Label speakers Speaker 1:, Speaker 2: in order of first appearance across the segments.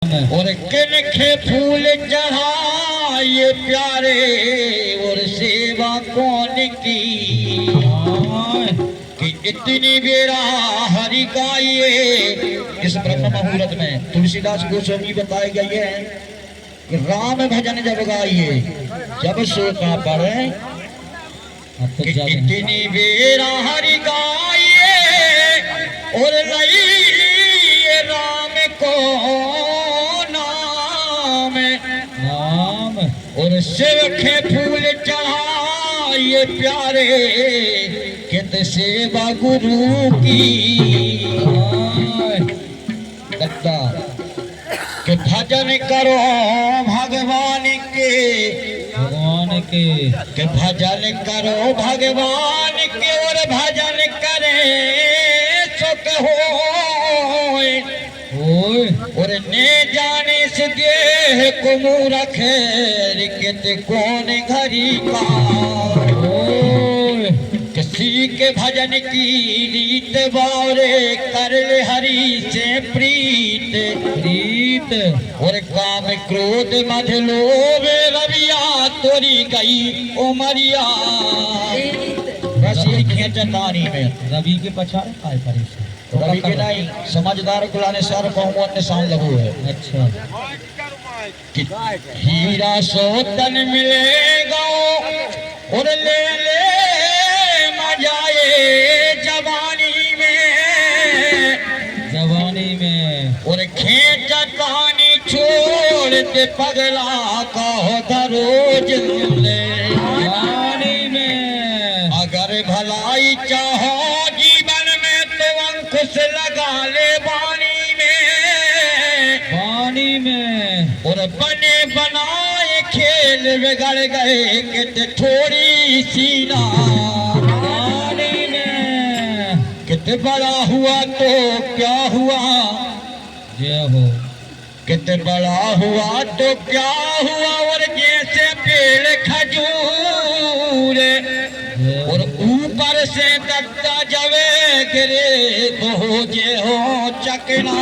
Speaker 1: और किन के फूल चढ़ाए प्यारे और सेवा कौन की कि इतनी बेरा हरि गाइए। इस ब्रह्म मुहूर्त में तुलसीदास गोस्वामी बताए गए हैं कि राम भजन जब गाइए जब सोता पड़े कि इतनी बेरा हरि गाइए और लइए राम को नाम और शिव के फूल चढ़ाइए प्यारे कित सेवा गुरु की दत्ता के भजन करो भगवान के भजन करो भगवान के और भजन करे सुख हो और ने जाने से देह को मुँह रखे रिकत कौन घरी का किसी के भजन की रीत बावरे कर ले हरि से प्रीत और काम क्रोध मध लोभ रविया तोरी गई उमरिया। बस ये खींचतानी में
Speaker 2: रवि के पछाड़ काय परेशान
Speaker 1: रवि के नहीं समझदार गुलाने सर कौमों ने साम लगू है।
Speaker 2: अच्छा
Speaker 1: कि हीरा सोतन मिलेगा और ले ले मजाए जवानी में और खेचतानी छोड़ दे पगला कहो दरोज ले
Speaker 2: जवानी में
Speaker 1: अगर भलाई चाहो जीवन में तो अंकुश लगा ले बानी में और बने बनाए खेल बिगड़ गए कित थोड़ी सीना
Speaker 2: जवानी में
Speaker 1: कित बड़ा हुआ तो क्या हुआ
Speaker 2: जय हो
Speaker 1: कित बड़ा हुआ तो क्या हुआ और जैसे पेड़ खजूर और ऊपर से दत्ता जवे गिरे तो हो जे हो चकना।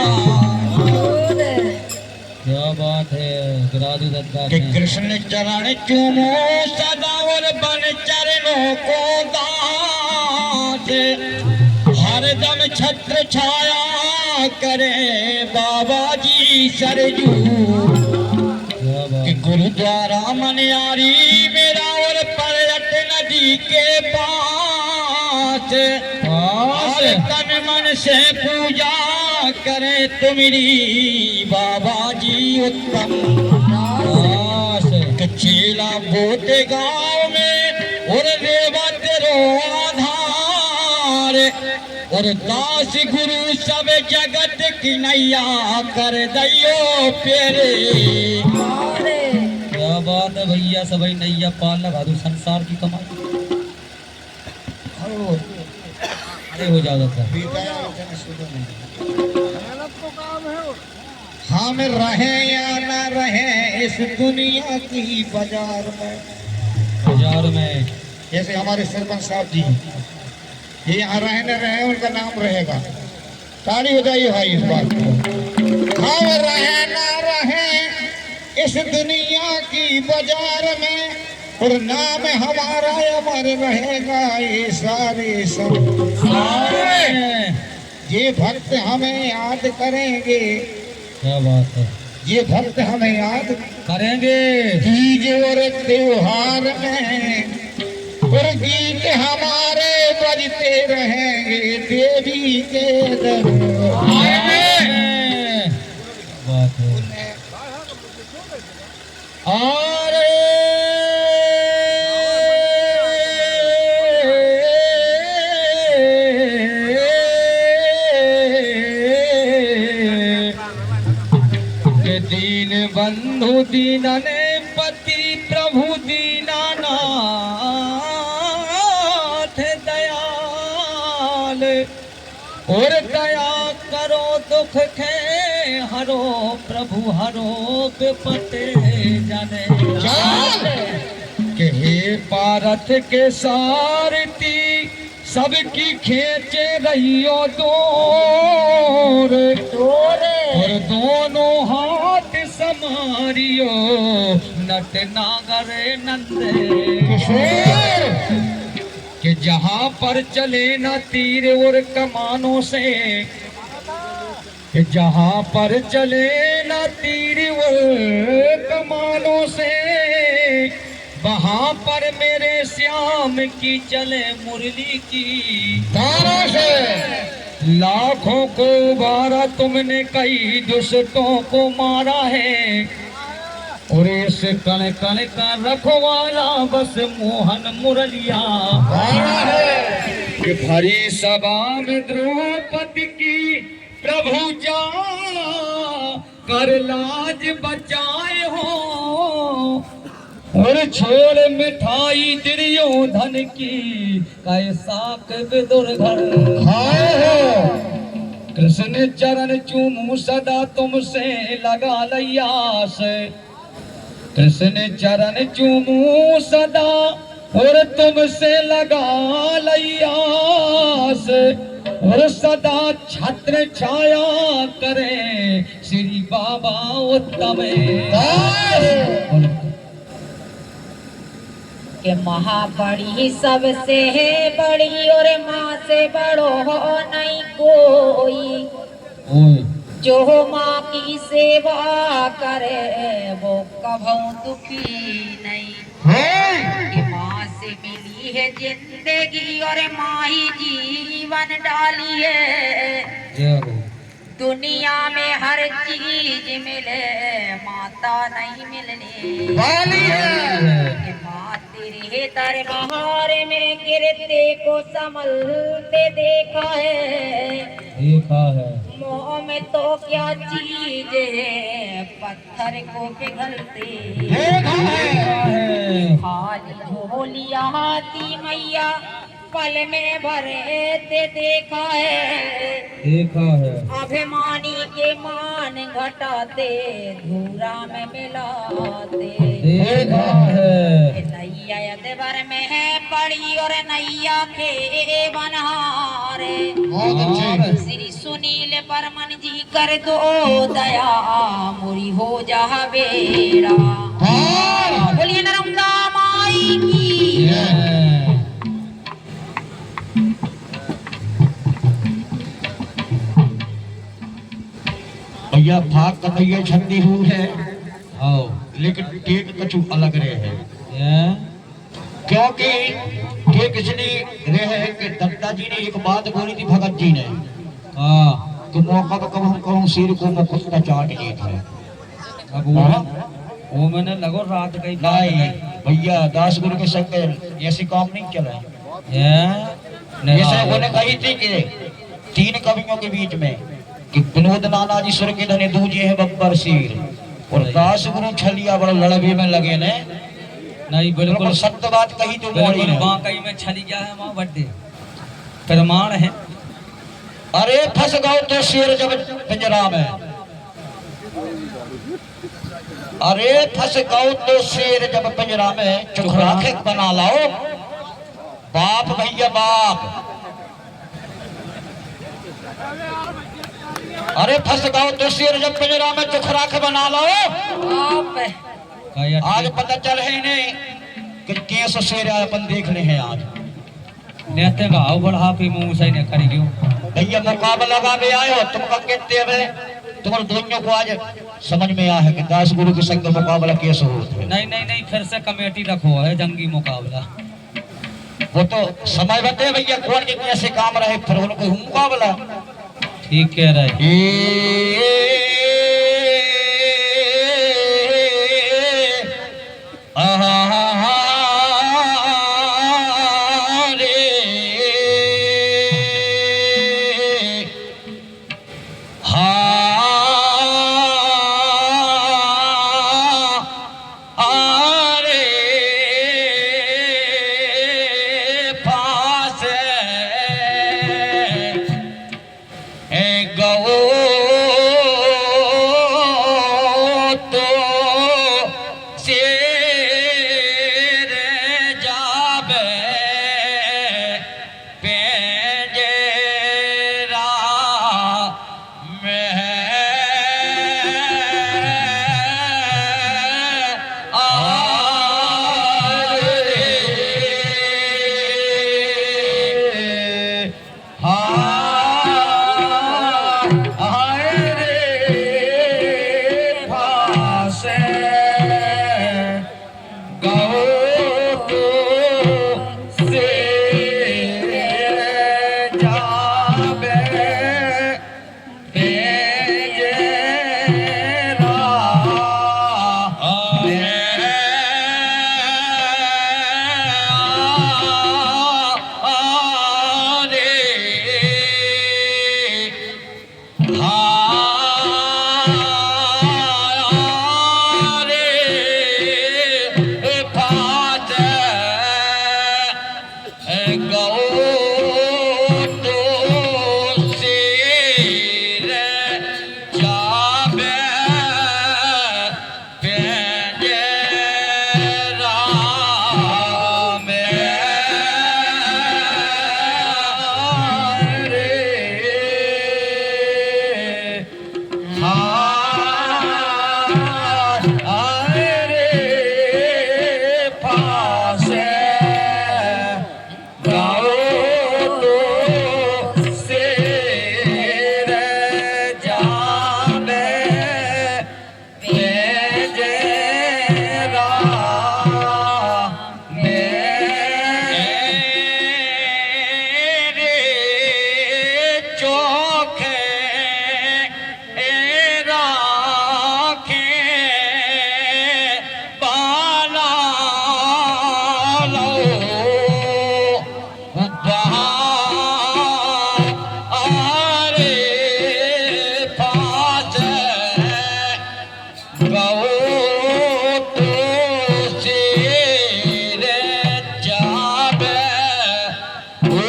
Speaker 2: क्या बात है गिराधु दत्ता
Speaker 1: कि कृष्ण चरण चूमो सदा और बन चरणों को दास हरदम छत्र छाया करे बाबा जी सरजू कि गुरुद्वारा मनियारी मेरा और पर्यट नदी के पास तन मन से पूजा करे तुम्हारी बाबा जी उत्तम चेला बोते गाँव में और रेवा तेरो आधार और दास गुरु सब जगत की नैया कर दियो पेरे।
Speaker 2: क्या बात है भैया सभी नैया पाल लगा दो संसार की कमाई अरे हो जाता
Speaker 1: हम रहे या न रहे इस दुनिया की बाजार में जैसे हमारे सरपंच साहब जी ये यहाँ रहे न रहे उनका नाम रहेगा। ताली हो जाइए भाई इस बात को। हम रहे न रहे इस दुनिया की बाजार में और नाम हमारा अमर रहेगा ये सारे सब ये भक्त हमें याद करेंगे।
Speaker 2: क्या बात है
Speaker 1: ये भक्त हमें याद
Speaker 2: करेंगे
Speaker 1: तीज और त्योहार में और गीत हमारे बजते रहेंगे देवी के दरबार में।
Speaker 2: बात है
Speaker 1: और दीन बंधु दीनने पति प्रभु दीनानाथ दयाल और दया करो दुख के हरो प्रभु हरो विपते जाने के हे पारथ के सारथी सबकी खेचे रहियो दूर और दोनों हाथ
Speaker 2: नारियो नट नागर नंदे कि जहाँ पर चले न तीर और कमानों से, कि जहाँ पर चले न तीर और कमानों से, वहाँ पर मेरे श्याम की चले मुरली की तारों से। लाखों को उबारा तुमने, कई दुष्टों को मारा है, और इस कण कण का रखवाला बस मोहन मुरलिया है। कि भरी सभा में द्रौपदी की प्रभु जा कर लाज बचाए हो, और छोड़ मिठाई दुर्योधन की कैसा विदुर घर खाए हो। कृष्ण चरण चूमू सदा तुमसे लगा लयास, कृष्ण चरण चूमू सदा और तुमसे लगा लयास, और सदा छत्र छाया करे श्री बाबा उत्तम
Speaker 3: के महाबड़ी सबसे है बड़ी, और माँ से बड़ो हो नहीं कोई। जो माँ की सेवा करे वो कभू दुखी नहीं। कि माँ से मिली है जिंदगी, और माँ ही जीवन डाली है। दुनिया में हर चीज मिले, माता नहीं मिलने वाली है। कि माँ तेरे दरबार में गिरते को संभलते देखा है। मोह में तो क्या चीज है, पत्थर को पिघलते खाली झोलिया हाथी मैया पल में भरे ते देखा है। अभिमानी के मान घटाते धूरा में मिलाते देखा है। नैया यदवर में है पड़ी, और नैया के बनहारे। श्री सुनील बर्मन जी कर दो दया, मुरी हो जा बेड़ा। बोलिए नर्मदा माई की।
Speaker 1: भैया भाग कन्हैया छंदी हुई है, लेकिन टेक कछु अलग रहे है। क्योंकि टेक इसलिए रहे है कि दत्ता जी ने एक बात बोली थी भगत जी ने, कि मौका पर कब हम कहूँ सिर को मुकुट चाट लिए थे।
Speaker 2: वो मैंने लगो रात गई
Speaker 1: नहीं भैया, दास गुरु के संग ऐसे काम नहीं चला। जैसे उन्होंने कही थी कि 3 कवियों के बीच में कि विनोद नाना जी सुर के धने दूजे है बब्बर सिर, और दास गुरु छलिया बड़ा लड़बे में लगे ने।
Speaker 2: नहीं बिल्कुल
Speaker 1: सत्य बात कही तो
Speaker 2: बिल्कुल वाकई में छली गया है वहाँ बड्डे प्रमाण है।
Speaker 1: अरे फंस गए तो शेर जब पिंजरा में, अरे फंस गए तो शेर जब पिंजरा में, चुखराखे बना लाओ बाप भैया बाप। अरे फंस गए तो शेर जब पिंजरा में, चुखराखे बना लाओ। आज पता चल है नहीं कि कैसे शेर अपन देख ले हैं। आज
Speaker 2: नेते गाँव बढ़ा पी मुँह से ने करी क्यों
Speaker 1: भैया मुकाबला लगा में आए हो तुम का कहते हैं तुम्हारे दोनों को आज समझ में आया है कि दास गुरु के संग मुकाबला कैसे होता है।
Speaker 2: नहीं फिर से कमेटी रखो है जंगी मुकाबला।
Speaker 1: वो तो समय बते भैया कौन के कैसे काम रहे, फिर उनको मुकाबला
Speaker 2: ठीक कह रहे।
Speaker 1: गाओ तो शेर जावे ओ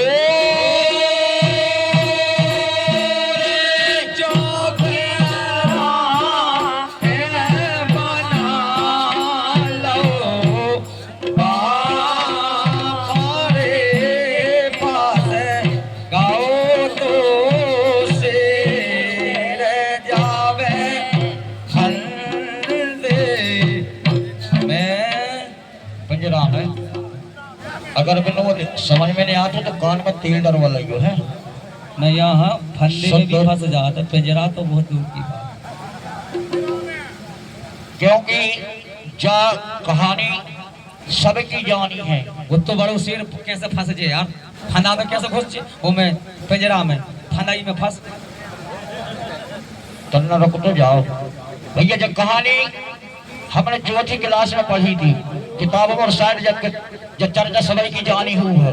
Speaker 1: जावे बना लो हमारे पास गाओ तो शेर जावे हंदे मैं पंजरा है। अगर मैंने समझ में नहीं आता तो कान में तेल डरवा लगे है।
Speaker 2: मैं यहाँ फंदे में भी
Speaker 1: सब-
Speaker 2: फंस जाता, पिंजरा तो बहुत दूर की बात।
Speaker 1: क्योंकि जा कहानी सबकी जानी है।
Speaker 2: वो तो बड़ो शेर कैसे फंस जाए यार, फंदा में कैसे घुस जाए, वो में पिंजरा में फंदाई में फंस।
Speaker 1: तन्ना रुक तो जाओ भैया। जब कहानी हमने चौथी क्लास में पढ़ी थी किताबों और शायद जब चर्चा सभी की जानी हुई है,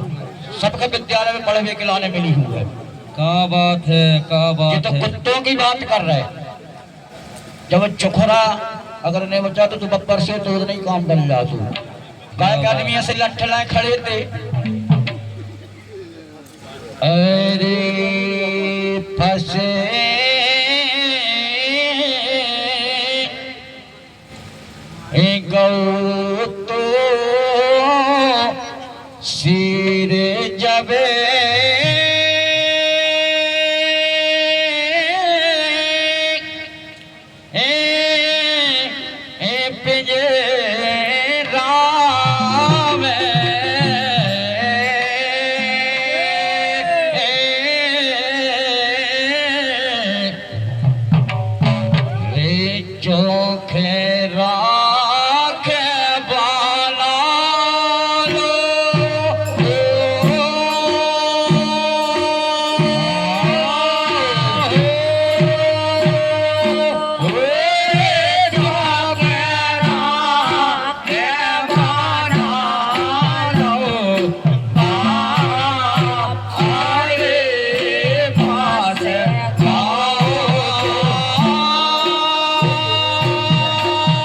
Speaker 1: सबके विद्यालय में पढ़े हुए खिलाने मिली हुई है।
Speaker 2: क्या बात है, क्या
Speaker 1: ये
Speaker 2: बात
Speaker 1: तो
Speaker 2: है।
Speaker 1: कुत्तों की बात कर रहे हैं। जब वो चुखरा अगर नहीं बचा तो तू बब्बर से तो नहीं काम कर लिया तू। गाय के आदमी ऐसे लट्ठलाए खड़े थे। अरे फसे गौ तो सिर जबे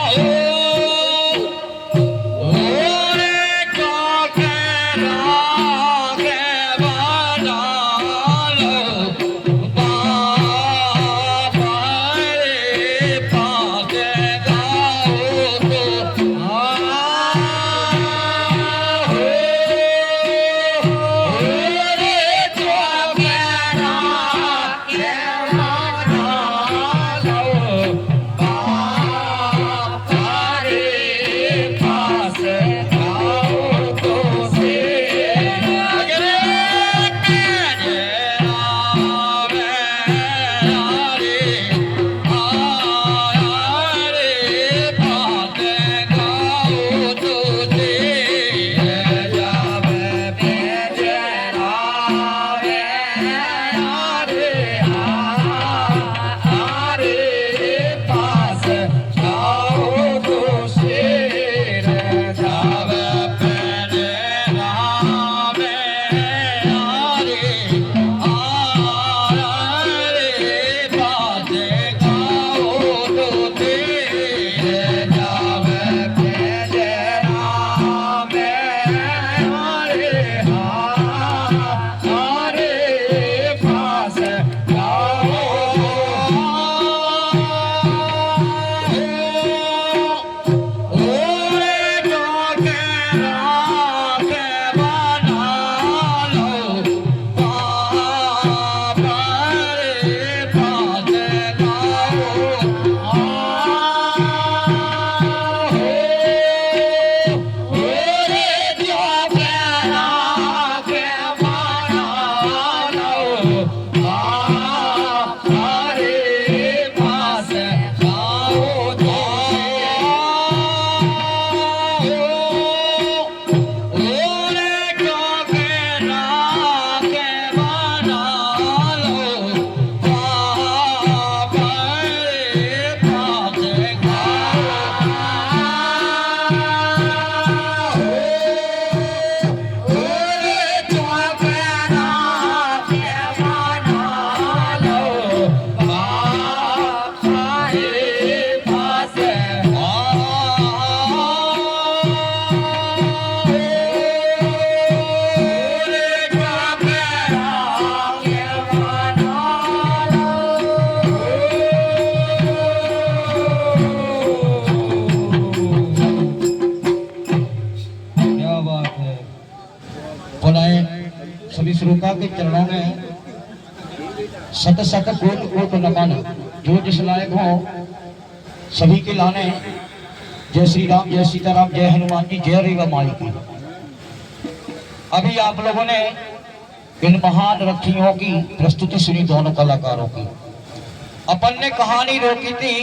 Speaker 1: Oh गुरुका के चरणों में सत सत कोट कोट नमन। जो जिस लायक हो सभी के लाने। जय श्री राम, जय सीताराम, जय हनुमान जी, जय रेवा माई की। अभी आप लोगों ने इन महान रथियों की प्रस्तुति सुनी, दोनों कलाकारों की। अपन ने कहानी रोकी थी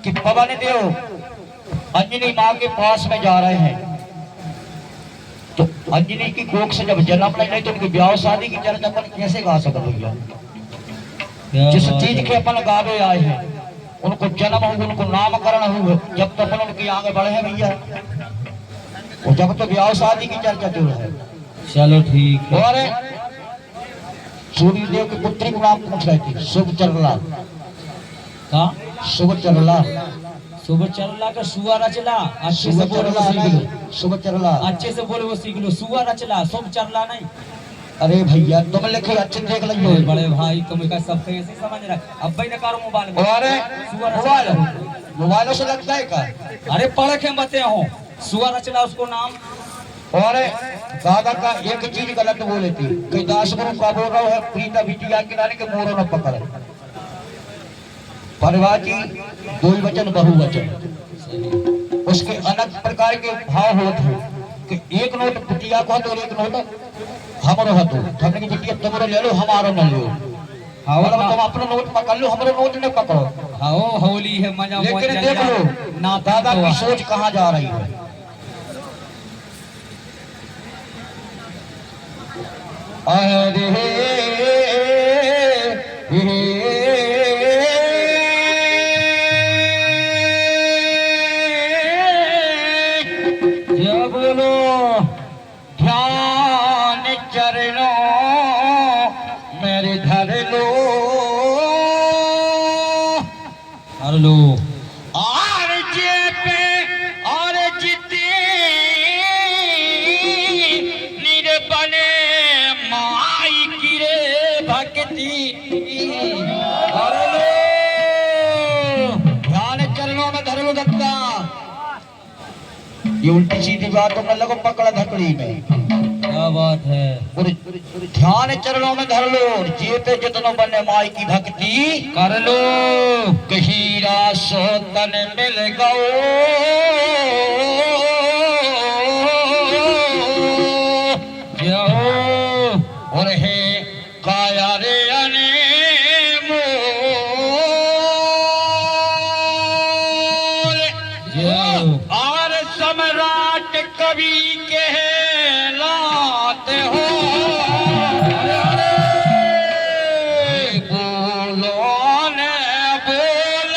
Speaker 1: कि पवन देव अंजनी माँ के पास में जा रहे हैं, तो अंजनी की कोख से जब जन्म नहीं तो उनकी ब्याह शादी की चर्चा अपन कैसे गा सकते भैया। जिस चीज के अपन गावे आए हैं, उनको जन्म हो, उनको नामकरण हो, जब तो अपन उनके आगे बढ़े हैं भैया, और जब तो ब्याह शादी की चर्चा जो है।
Speaker 2: चलो ठीक है।
Speaker 1: और सूर्यदेव की पुत्री को नाम पूछ रही थी, शुभ चरला।
Speaker 2: कहा
Speaker 1: शुभ चरला,
Speaker 2: सुबह चरला का सुआ रचला। अच्छे से
Speaker 1: शुभ
Speaker 2: बोलो वो
Speaker 1: चरला
Speaker 2: सीख लो।
Speaker 1: नहीं, शुभ चरला।
Speaker 2: अच्छे से बोलो वो सीख लो। सुआ रचला, शुभ चरला नहीं।
Speaker 1: अरे भैया तुम लिखे अच्छे देख लो।
Speaker 2: अरे बड़े भाई तुम का सब कैसे समझ रहे। अब भाई ने करो मोबाइल में।
Speaker 1: और
Speaker 2: सुआ
Speaker 1: मोबाइल
Speaker 2: रचला।
Speaker 1: मोबाइलों से लगता है का?
Speaker 2: अरे पढ़े के बते हो। सुआ रचला उसको नाम।
Speaker 1: और दादा का एक चीज गलत बोले थी कि दास गुरु का बोल रहा है प्रीता बिटिया किनारे के मोरो न पकड़े। परवाजी दो ही वचन बहुवचन, उसके अलग प्रकार के भाव होते हैं कि एक नोट बिटिया को तो एक नोट हमारो हतो। हमने की बिटिया तुम्हारो ले लो, हमारो न लो।
Speaker 2: हाँ
Speaker 1: तुम अपना नोट पकड़ लो, हमारो नोट न पकड़ो।
Speaker 2: हाँ होली है मजा।
Speaker 1: लेकिन देख लो ना दादा की सोच कहाँ जा रही है। जब बोलो ध्यान चरणों मेरे धर लो।
Speaker 2: कर लो।
Speaker 1: और जे पे और जिते निर्बने माई की रे भक्ति। और लो ध्यान चरणों में धर लो दत्ता। ये उल्टी सीधी बात तुम लगो पकड़ा धकड़ी में।
Speaker 2: क्या बात है।
Speaker 1: और ध्यान चरणों में धर लो। जीते जितनो बने माई की भक्ति
Speaker 2: कर लो।
Speaker 1: कहीरा सो तन मिल गओ। और हे काया रे अने और सम्राट कवि कहलाते हो। बोलो ने बोल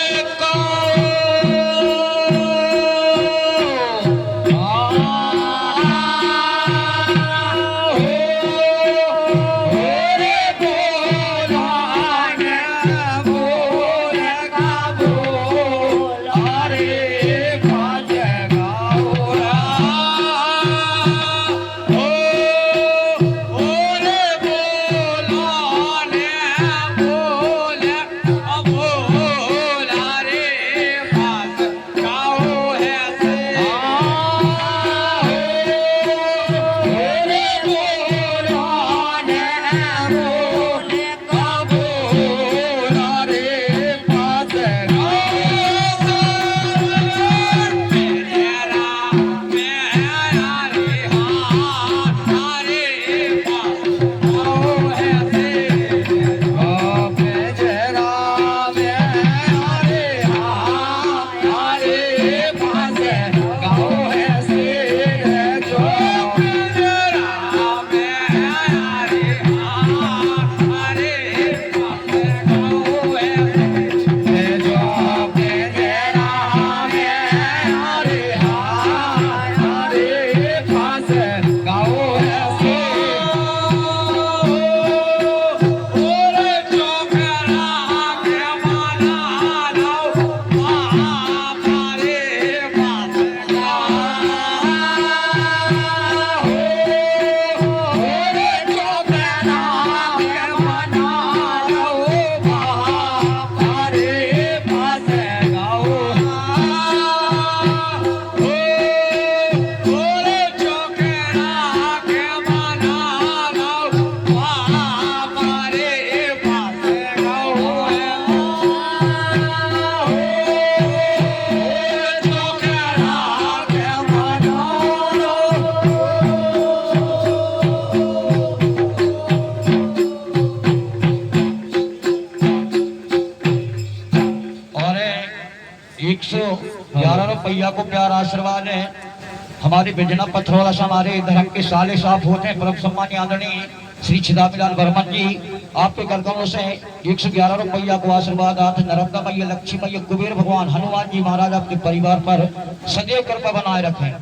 Speaker 4: 111 रुपया को प्यार आशीर्वाद है। हमारे बिजना पथरौला से हमारे धर्म के साले साफ होते हैं। परम सम्मानीय आदरणीय श्री छिदामिलाल बर्मन जी आपके कलकमों से 111 रुपया को आशीर्वाद आते। नर्मदा मैया, लक्ष्मी मैया, कुबेर भगवान, हनुमान जी महाराज आपके परिवार पर सदैव कृपा बनाए रखें।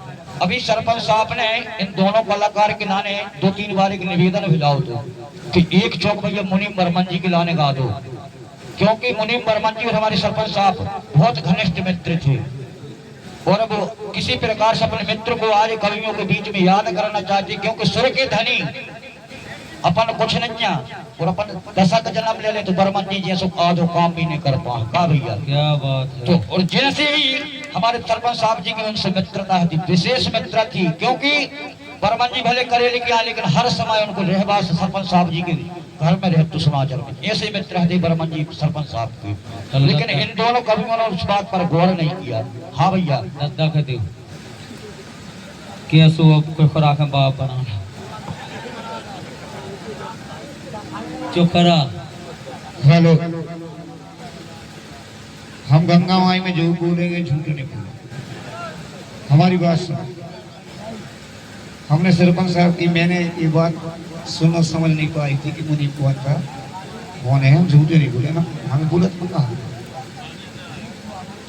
Speaker 4: अभी सरपंच साहब ने इन दोनों कलाकार के लाने 2-3 बार एक निवेदन भिजाओ दो कि एक चौक भैया मुनीम बर्मन जी के लाने गा दो, क्योंकि मुनीम बर्मन जी और हमारे सरपंच साहब बहुत घनिष्ठ मित्र थे और वो किसी प्रकार से अपने मित्र को आज कवियों के बीच में याद करना चाहते, क्योंकि सुर के धनी अपन कुछ नहीं और अपन दशक जन्म ले ले तो बर्मन जी जैसे आधो काम भी नहीं कर पा का भैया।
Speaker 2: क्या बात है।
Speaker 4: तो और जैसे ही हमारे सरपंच साहब जी की उनसे मित्रता थी, विशेष मित्रता थी, क्योंकि बर्मन जी भले करे लेकिन हर समय उनको रहवास सरपंच साहब जी के घर में रहते समाचार में ऐसे मित्र थे बर्मन जी सरपंच साहब के। लेकिन इन दोनों कवियों ने उस बात पर गौर नहीं किया। हाँ भैया
Speaker 2: दद्दा के दे कैसो अब खुराक बाप बना चुकरा।
Speaker 1: हेलो, हम गंगा माई में जो बोलेंगे झूठ नहीं बोलेंगे। हमारी बात सुनो। हमने सरपंच साहब की मैंने ये बात सुनो समझ नहीं पाई थी कि मुझे कौन था कौन है। हम झूठे नहीं बोले ना, हमें बुलत बोला,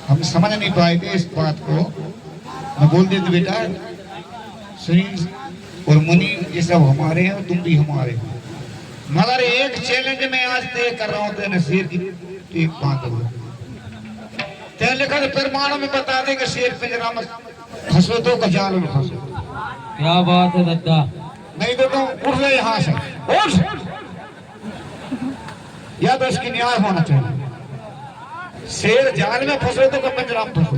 Speaker 1: हम समझ नहीं पाए थे इस बात को। मैं बोल देते बेटा श्री और मुनि ये सब हमारे हैं और तुम भी हमारे हो, मगर एक चैलेंज में आज तय कर रहा हूं तेने शेर की एक बात हो तेरे लिखा तो प्रमाणों में बता दे कि शेर पिंजरा में फंसो तो जाल में फंसो।
Speaker 2: क्या बात है दद्दा।
Speaker 1: नहीं तो तुम उठ ले यहाँ से, उठ, या तो इसकी न्याय होना चाहिए। शेर जाल में फंसो तो पिंजरा में फंसो।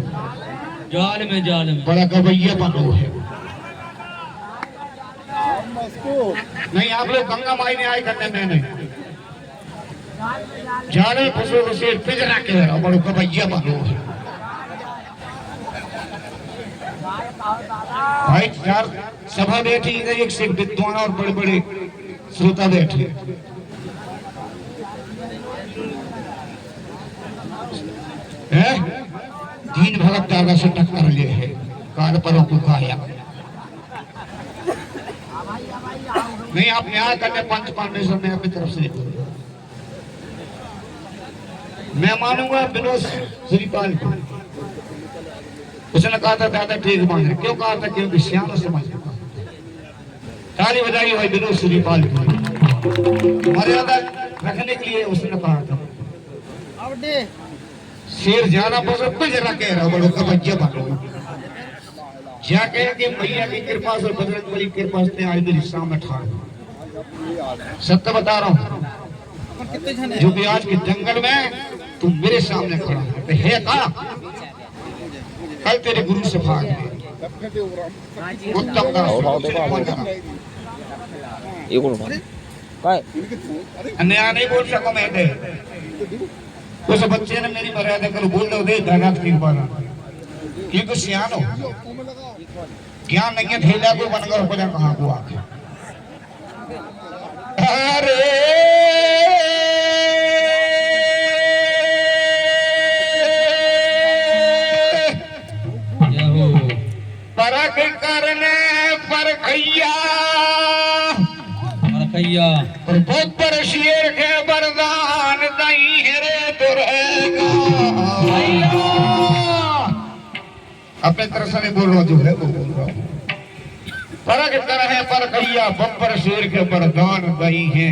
Speaker 2: जाल में
Speaker 1: बड़ा गवैया बनो है। नहीं आप लोग गंगा माई न्याय करने में नहीं, जाल में फंसो तो शेर पिंजरा के रहो, बड़ो गवैया बनो है। भाई चार सभा बैठी, इधर एक से विद्वान और बड़े बड़े श्रोता बैठे। दीन भगत दादा से टक्कर ले है, काल परों को खाया नहीं। आप न्याय करने पंच परमेश्वर में अपनी तरफ से मैं मानूंगा विनोद श्रीपाल को। उसने कहा था दादा ठीक माने, क्यों कहा था? क्योंकि श्याम समझ। ताली बजाई हुई विनोद श्रीपाल को मर्यादा रखने के लिए उसने कहा था। शेर जाना पसंद कुछ जरा कह रहा बड़ो कबज्जा बनो जाके कि मैया की कृपा से बजरंग बली की कृपा से आज मेरी सामने ठाड़ सत्य बता रहा हूँ। जो भी आज के जंगल में तू मेरे सामने खड़ा है का कल तेरे गुरु से भाग उत्तम अन्याय नहीं बोल सको मैं दे। उस बच्चे ने मेरी मर्यादा कर बोल दो दे दादा ठीक बाना क्योंकि सियानो ज्ञान नहीं है थैला को बनकर हो जा कहाँ को आके। अरे परख करने पर खैया और बहुत पर शेर के वरदान नहीं है रे तुरेगा। अपने तरफ से नहीं बोल रहा, जो है वो बोल रहा हूँ। परख कर है पर खैया, बब्बर शेर के वरदान नहीं है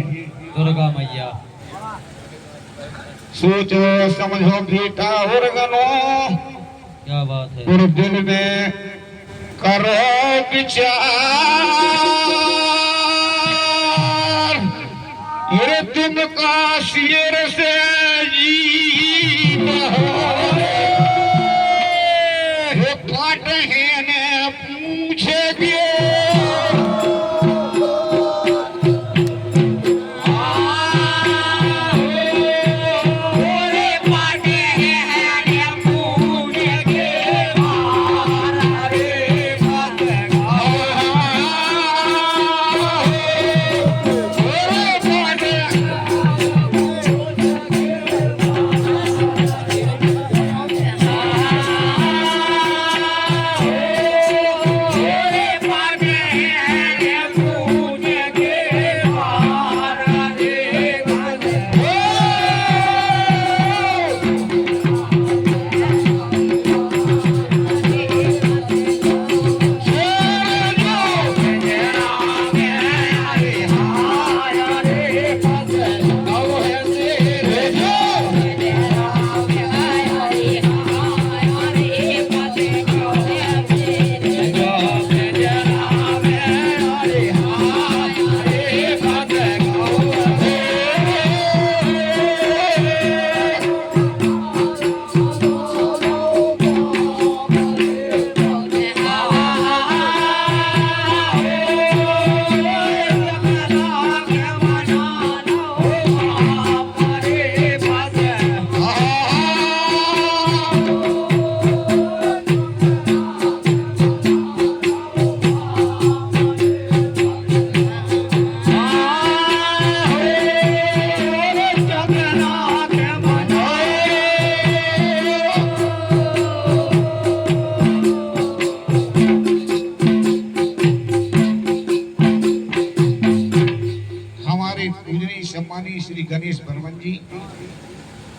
Speaker 2: दुर्गा मैया।
Speaker 1: सोचो समझो बेटा और गनो,
Speaker 2: क्या बात है।
Speaker 1: और दिल में करो विचार, ये तुम का शेर से ये पाट है ने पूछे दिए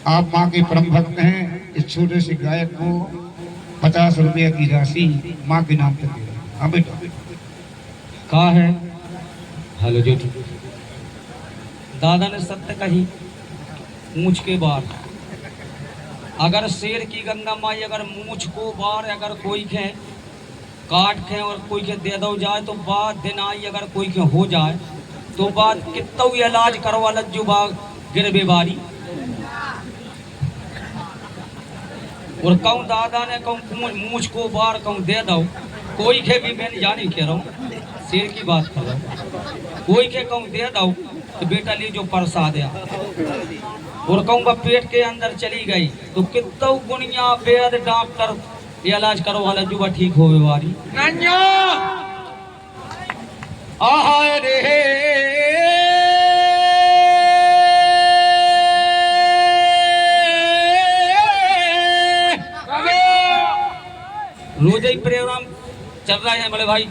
Speaker 1: आप माँ के परम भक्त हैं, इस छोटे से गायक को 50 रुपये की राशि माँ के नाम पर दे रहे हैं। हाँ बेटा,
Speaker 2: कहा है हेलो जो दादा ने सत्य कही, मूछ के बार अगर शेर की गंगा माई अगर मूछ को बार अगर कोई के काट के और कोई के दे दो जाए तो बात दिन आई अगर कोई के हो जाए तो बात कितना इलाज करवा लज्जू बाग गिरबे बारी। और कहूँ दादा ने कहूँ मूछ को बार कहूँ दे दो कोई के भी मैं जाने कह रहा हूँ शेर की बात कर रहा हूँ, कोई के कहूँ दे दो तो बेटा ले जो प्रसाद है और कहूँगा पेट के अंदर चली गई तो कितना गुनिया वेद डॉक्टर इलाज करो वाला जुबा ठीक हो वारी आहाय रे रोज ही प्रोग्राम चल रहा है बड़े भाई,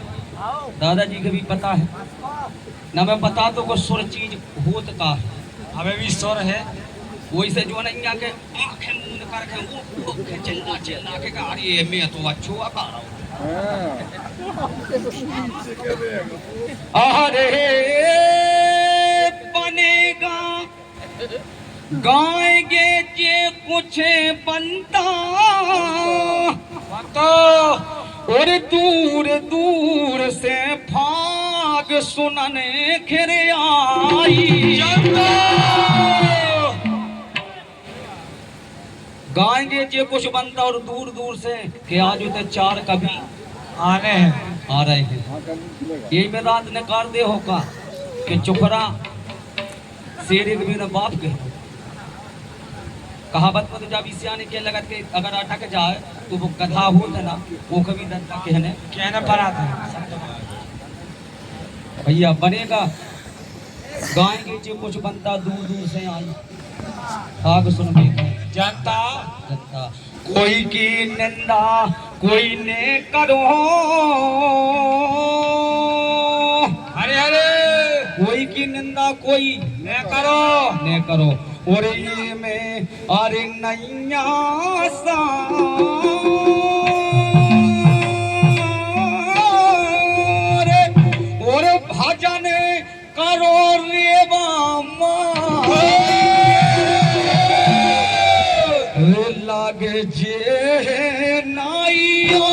Speaker 2: दादाजी के भी पता है ना, मैं बता तो को सुर चीज होत का है, हमें भी सुर है वैसे जो नहीं आके आंखें मूंद करके वो चिल्ला चिल्ला के अरे मैं तो अच्छो आ रहा हूं अरे बनेगा गाएंगे जे कुछ बनता और दूर दूर से भाग सुनने घिर आई गाएंगे जे कुछ बनता और दूर दूर से कि आज उतने 4 कभी आ रहे हैं यही में रात ने कर दे होगा कि चुकरा शेर एक भी न बाप के कहावत में तो जब इस आने के लगत के अगर अटक जाए तो वो गधा होता ना वो कभी दंता कहने पड़ा था भैया बनेगा गाएंगे जो कुछ बनता दूर दूर से आई आग सुन जनता जनता कोई की निंदा कोई ने करो अरे अरे कोई की निंदा कोई ने करो और ये में अरे नैया सा और भजन करो रे बामा लागे जे नाइयो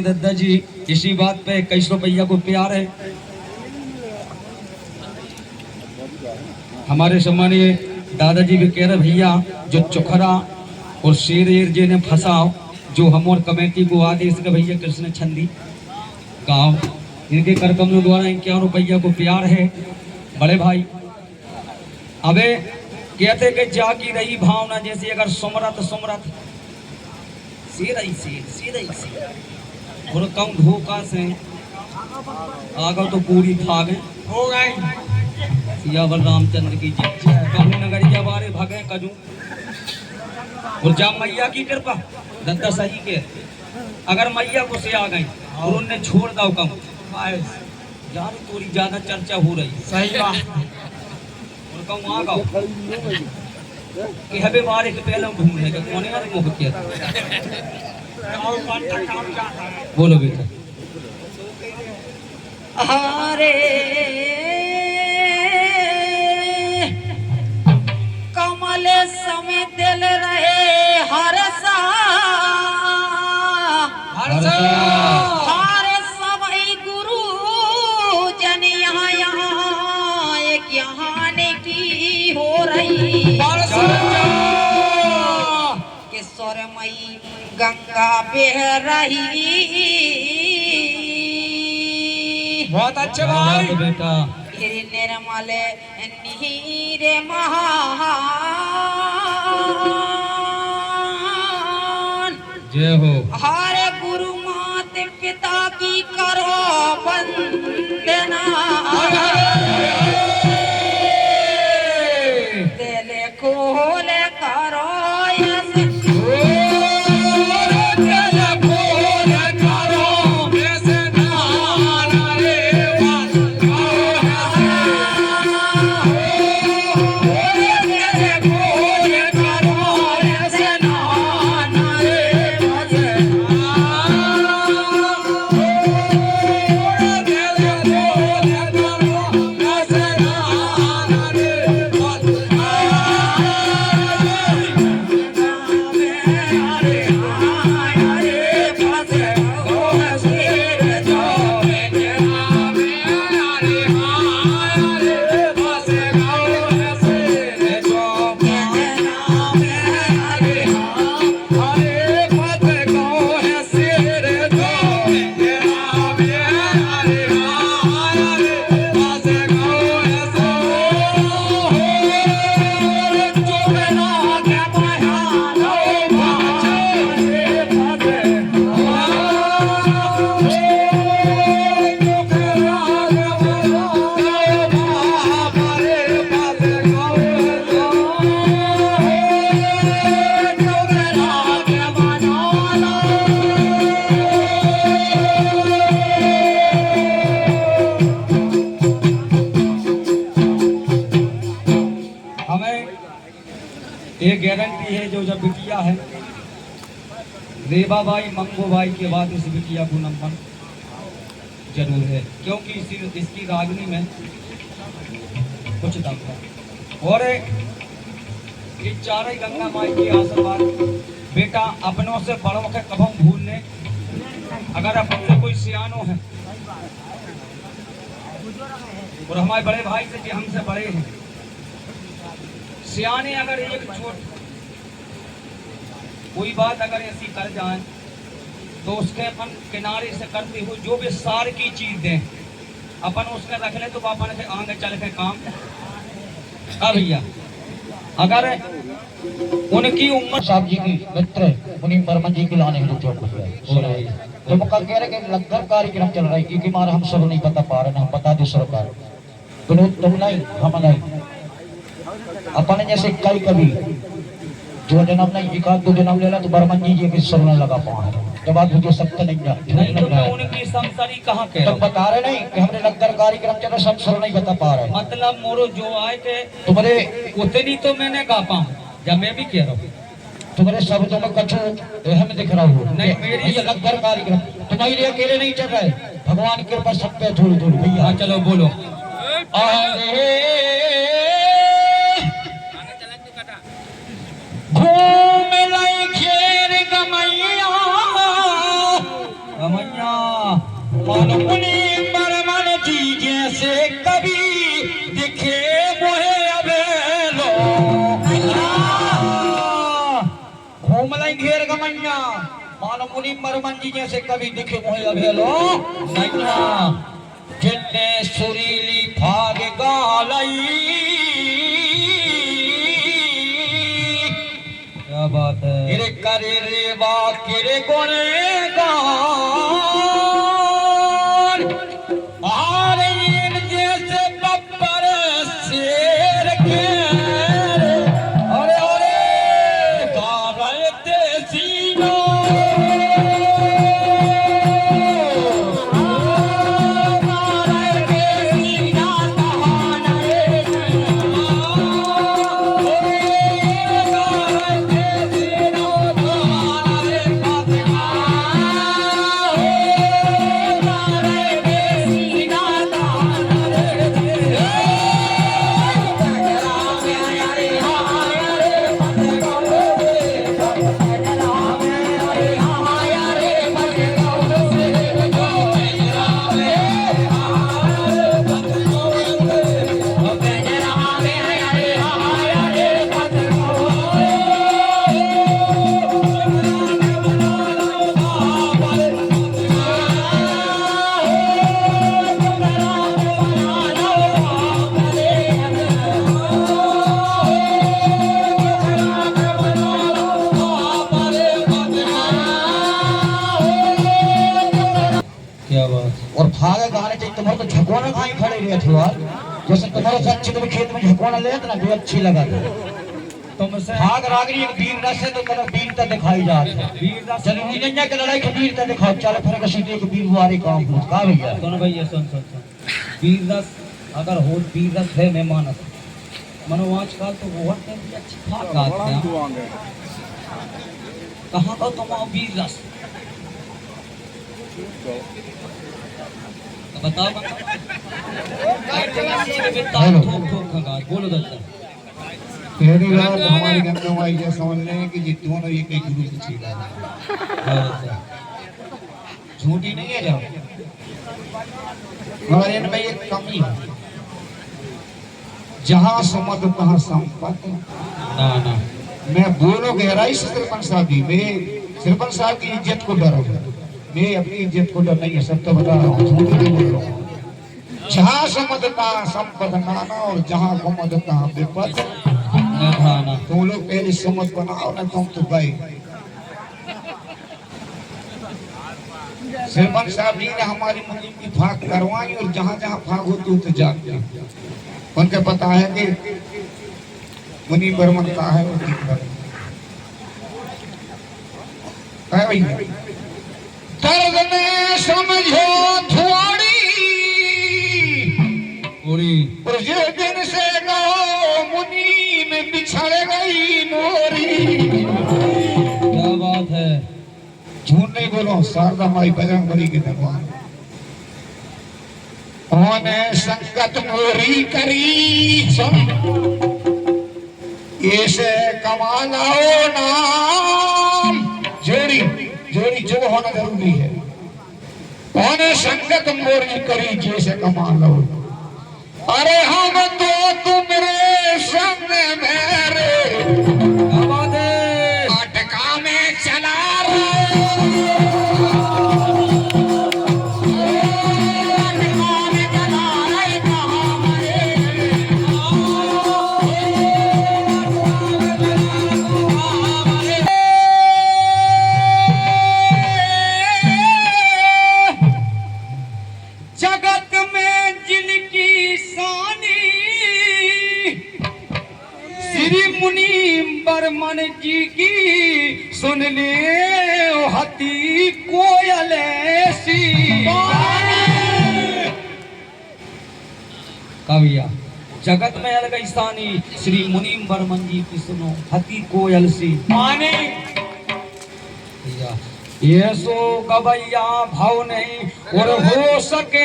Speaker 2: दादाजी इसी बात पे 21 रुपया को प्यार है। हमारे सम्मानीय दादाजी भी कह रहे भैया जो चोखरा और शेर जी ने फंसाओ जो हम और कमेटी को आदेश के भैया कृष्ण छंदी गाँव इनके करकमलों द्वारा 51 रुपया को प्यार है। बड़े भाई अबे कहते कि जागी रही भावना जैसी अगर सुमरत सुमरत शेर ही शेर और कम धोखा से आगा तो पूरी भागे हो गई सियावर रामचंद्र की जय कहूँ नगरिया बारे भागे कजू और जब मैया की कृपा दत्ता सही के अगर मैया को से आ गई और उनने छोड़ दाओ कम यार थोड़ी ज्यादा चर्चा हो रही
Speaker 1: सही बात
Speaker 2: और कहूँ वहाँ गाओ कि हबे बारे के पहले ढूंढ है कौन यार मुख किया बोलो बेटा
Speaker 3: हरे कमल समय दिल रहे हर सा हर सवई गुरु जन यहाँ यहाँ एक यहाँ की हो रही किशोरमयी गंगा बह रही
Speaker 1: बहुत अच्छे भाई
Speaker 2: बेटा
Speaker 3: निर्मल नीर महान
Speaker 2: जय हो
Speaker 3: हरे गुरु मात पिता की करो वंदना दिल खोल करो
Speaker 2: ये गारंटी है जो जब बिटिया है रेबाबाई मंगोबाई के बाद इस बिटिया को नंबर जरूर है क्योंकि इसकी रागनी में कुछ दम है और ये चारे गंगा माई की आशीर्वाद बेटा अपनों से बड़ों के कभों भूलने अगर अपन से कोई सियानो है और हमारे बड़े भाई से भी हमसे बड़े हैं सियाने अगर एक छोट कोई बात अगर ऐसी कर जाए तो उसके अपन किनारे से करते हुए जो भी सार की चीज दें अपन उसके रख ले तो अपन से आगे चल के काम भैया अगर उनकी उम्र
Speaker 4: साहब जी की मित्र मुनि बर्मन जी की लाने हिंदू चौक तो मुका कह रहे कि लंगर कार्यक्रम चल रहा है क्योंकि हमारा हम सब नहीं बता पा रहे हैं बता दे सरकार तुम नहीं हम नहीं अपन जैसे कई कभी जो जन्म नहीं एक आध दो जन्म ले ला तो बर्मन जी के सर न लगा पाए जब आप मुझे सत्य नहीं
Speaker 2: तो मैं उनकी संसारी कहाँ कह
Speaker 4: तुम बता रहे नहीं कि हमने लंगर कार्यक्रम चला सब सर नहीं बता पा रहे
Speaker 2: मतलब मोरो जो आए थे
Speaker 4: तुम्हारे
Speaker 2: उतनी तो मैंने गा पाऊँ जब मैं भी कह रहा हूँ
Speaker 4: तुम्हारे शब्दों में कछु हम दिख रहा हूँ
Speaker 2: नहीं मेरी
Speaker 4: ये लंगर कार्यक्रम तुम्हारे लिए अकेले नहीं चल रहे भगवान की कृपा सब पे थोड़ी थोड़ी भैया
Speaker 2: चलो बोलो
Speaker 4: घूम लाई घेर गमैया
Speaker 2: रमैया
Speaker 4: मनमुनि बर्मन जी जैसे कभी दिखे मोहे अबेलो घूम लाई घेर गमैया मनमुनि बर्मन जी जैसे कभी दिखे मोहे अबेलो नैया जिनने सुरीली भाग गालई
Speaker 2: क्या बात है
Speaker 4: रे करे रे बा केरे कोने गान आरे इन जैसे बब्बर शेर के अरे अरे गावे देसी नो जगह ही खड़े रहे थे यार, जैसे तुम्हारे साथ चित्र खेत में झकोना ले ना जो अच्छी लगा था
Speaker 2: तुमसे
Speaker 4: भाग रागरी एक वीर रस है तो तरफ वीरता दिखाई जाती है।
Speaker 2: वीरता
Speaker 4: जरूरी नहीं है कि लड़ाई की वीरता दिखाओ, चल फिर कसी एक वीर वारे काम हो का भैया।
Speaker 2: सुन भैया सुन सुन सुन वीर रस अगर हो वीर रस है मैं मानत मनो आजकल तो बहुत भी अच्छी बात गाते हैं कहाँ का तुम वीर रस तो बताओ ठोक ठोक खंगार बोलो दत्ता
Speaker 1: पहली बार हमारी गंगा माई ये समझ लें कि ये दोनों एक ही गुरु की चीज है, झूठी नहीं है जाओ, मगर इनमें एक कमी है, जहाँ समझ तहाँ संपत्ति।
Speaker 2: ना ना
Speaker 1: मैं बोलो गहराई से सरपंच साहब जी, मैं सरपंच साहब की इज्जत को डर हूँ, मैं अपनी इज्जत को डर नहीं है, सब तो बता रहा हूँ, झूठी नहीं बोल रहा हूँ। जहाँ समझ तहाँ संपद नाना और जहाँ घुमद तहाँ विपद।
Speaker 2: ना
Speaker 1: तुम लोग पहले समझ बनाओ ना, तुम तो भाई सरपंच साहब जी ने हमारी मुनीम की फाक करवाई और जहाँ जहाँ फाक होती हो तो जाते उनके पता है कि मुनीम बर्मन का है और भैया दर्द में समझो थोड़ी और ये दिन से गो मुनीम बिछड़ गई मोरी।
Speaker 2: क्या बात है
Speaker 1: झूठ नहीं बोलो, शारदा माई बजरंग बली के दरबार उन्होंने संकट मोरी करी सुन ऐसे कमा लो नाम जोड़ी जोड़ी जो होना जरूरी है। उन्होंने संकट मोरी करी जैसे कमा लो, अरे हम तो तुम्हारे संग मेरे अटका में चला
Speaker 2: जगत में जिनकी शानी श्री मुनि बर्मन जी की सुन ले हती कोयल सी कविया जगत में अलग स्थानी श्री मुनि बर्मन जी की सुनो हती कोयल सी माने ये सो गवैया भाव नहीं और हो सके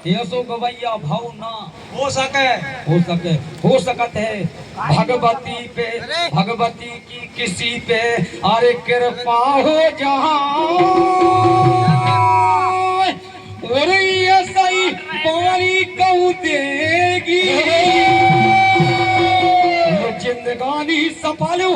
Speaker 2: ये सो गवैया भाव ना हो सकत है भगवती पे भगवती की किसी पे अरे कृपा हो जहाँ और ये सही पानी कहूँ देगी जिंदगानी सफल हो।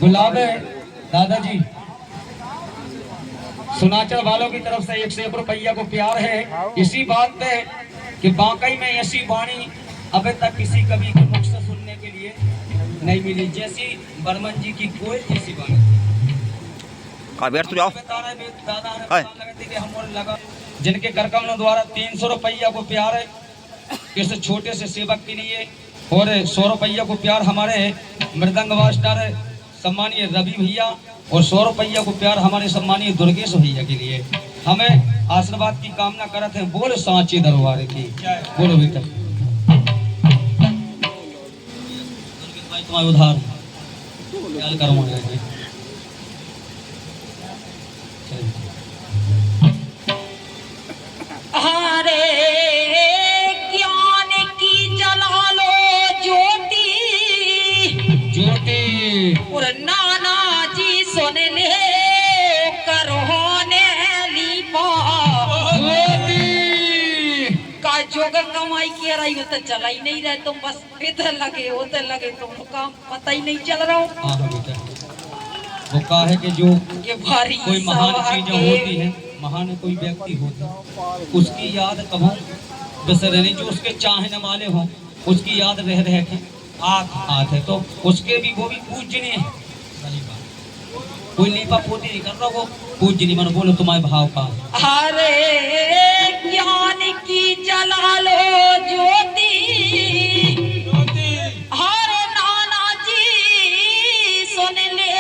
Speaker 2: गुलाब है दादाजी सुनाचल वालों की तरफ से 101 रुपया को प्यार है इसी बात पे कि बांकई में ऐसी वाणी अभी तक किसी कवि के मुख से सुनने के लिए नहीं मिली जैसी बर्मन जी की कोई जैसी वाणी।
Speaker 5: बैठ तो जाओ।
Speaker 2: दादा हम लगा जिनके करकमलों द्वारा 300 रुपया को प्यार है इस छोटे से सेवक के लिए और 100 रुपया को प्यार हमारे मृदंग मास्टर सम्मानीय रवि भैया और 100 रुपया को प्यार हमारे सम्मानीय दुर्गेश भैया के लिए हमें आशीर्वाद की कामना करते हैं। बोल सांची दरबार की बोलो भीतर तुम्हारे उधार
Speaker 3: हरे ज्ञान की जला लो ज्योति और नाना जी सुन ले करो ने लीपा गंगा माई की रही हो तो चला ही नहीं रहे तुम, बस इधर लगे उधर लगे, तुम काम पता ही नहीं चल रहा हो।
Speaker 2: हाँ हाँ बेटा, वो कहा है कि जो
Speaker 3: ये भारी
Speaker 2: कोई महान
Speaker 3: सवा
Speaker 2: चीजें
Speaker 3: के-
Speaker 2: होती हैं, महान कोई व्यक्ति होता है, उसकी याद कभी बिसरे नहीं। जो उसके चाहने वाले हों उसकी याद रह रहे के आठ है, तो उसके भी वो भी पूजनीय है। सही बात, कोई लीपा पोती नहीं कर रहा, वो पूजनीय। मन बोलो तुम्हारे भाव का।
Speaker 3: अरे ज्ञान की जला लो ज्योति, हरे नाना जी सुन ले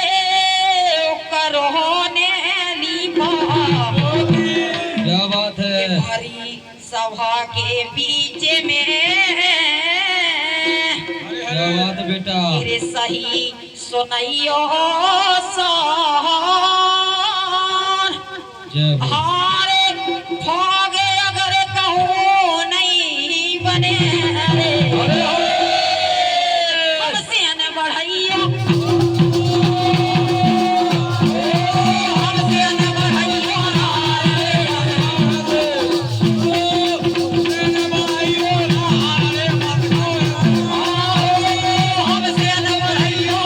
Speaker 3: करो ने लीपा।
Speaker 2: क्या बात है,
Speaker 3: भारी सभा के बीच में
Speaker 2: क्या बात है बेटा।
Speaker 3: मेरे सही सुनैयो सार,
Speaker 2: जय हो।
Speaker 3: हारे भागे अगर कहूँ नहीं बने रे, हमसे न बढ़ाइयो, हमसे न बढ़ाइयो हमसे न बढ़ाइयो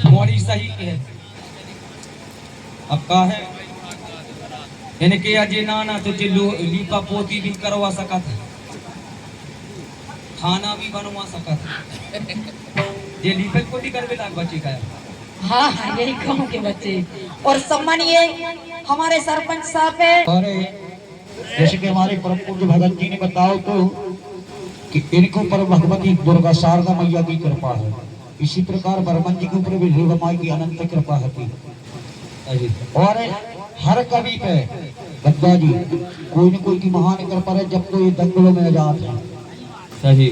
Speaker 2: मोरी सही है। अब का है इनके अजय नाना तो जे लीपा पोती भी करवा सका था, खाना भी बनवा सका था, ये लीपा पोती करवे लाग बच्चे का।
Speaker 3: हाँ हाँ यही गाँव के बच्चे। और सम्मानीय हमारे सरपंच साहब है।
Speaker 4: और जैसे कि हमारे परम पूज्य भगत जी ने बताओ तो कि इनके ऊपर भगवती दुर्गा शारदा मैया की कृपा है, इसी प्रकार बर्मन जी के ऊपर भी रेवा माई की अनंत कृपा है। और हर कवि पे गद्दा जी कोई न कोई की महान कृपा है, जब तो ये दंगलों में आजाद है।
Speaker 2: सही।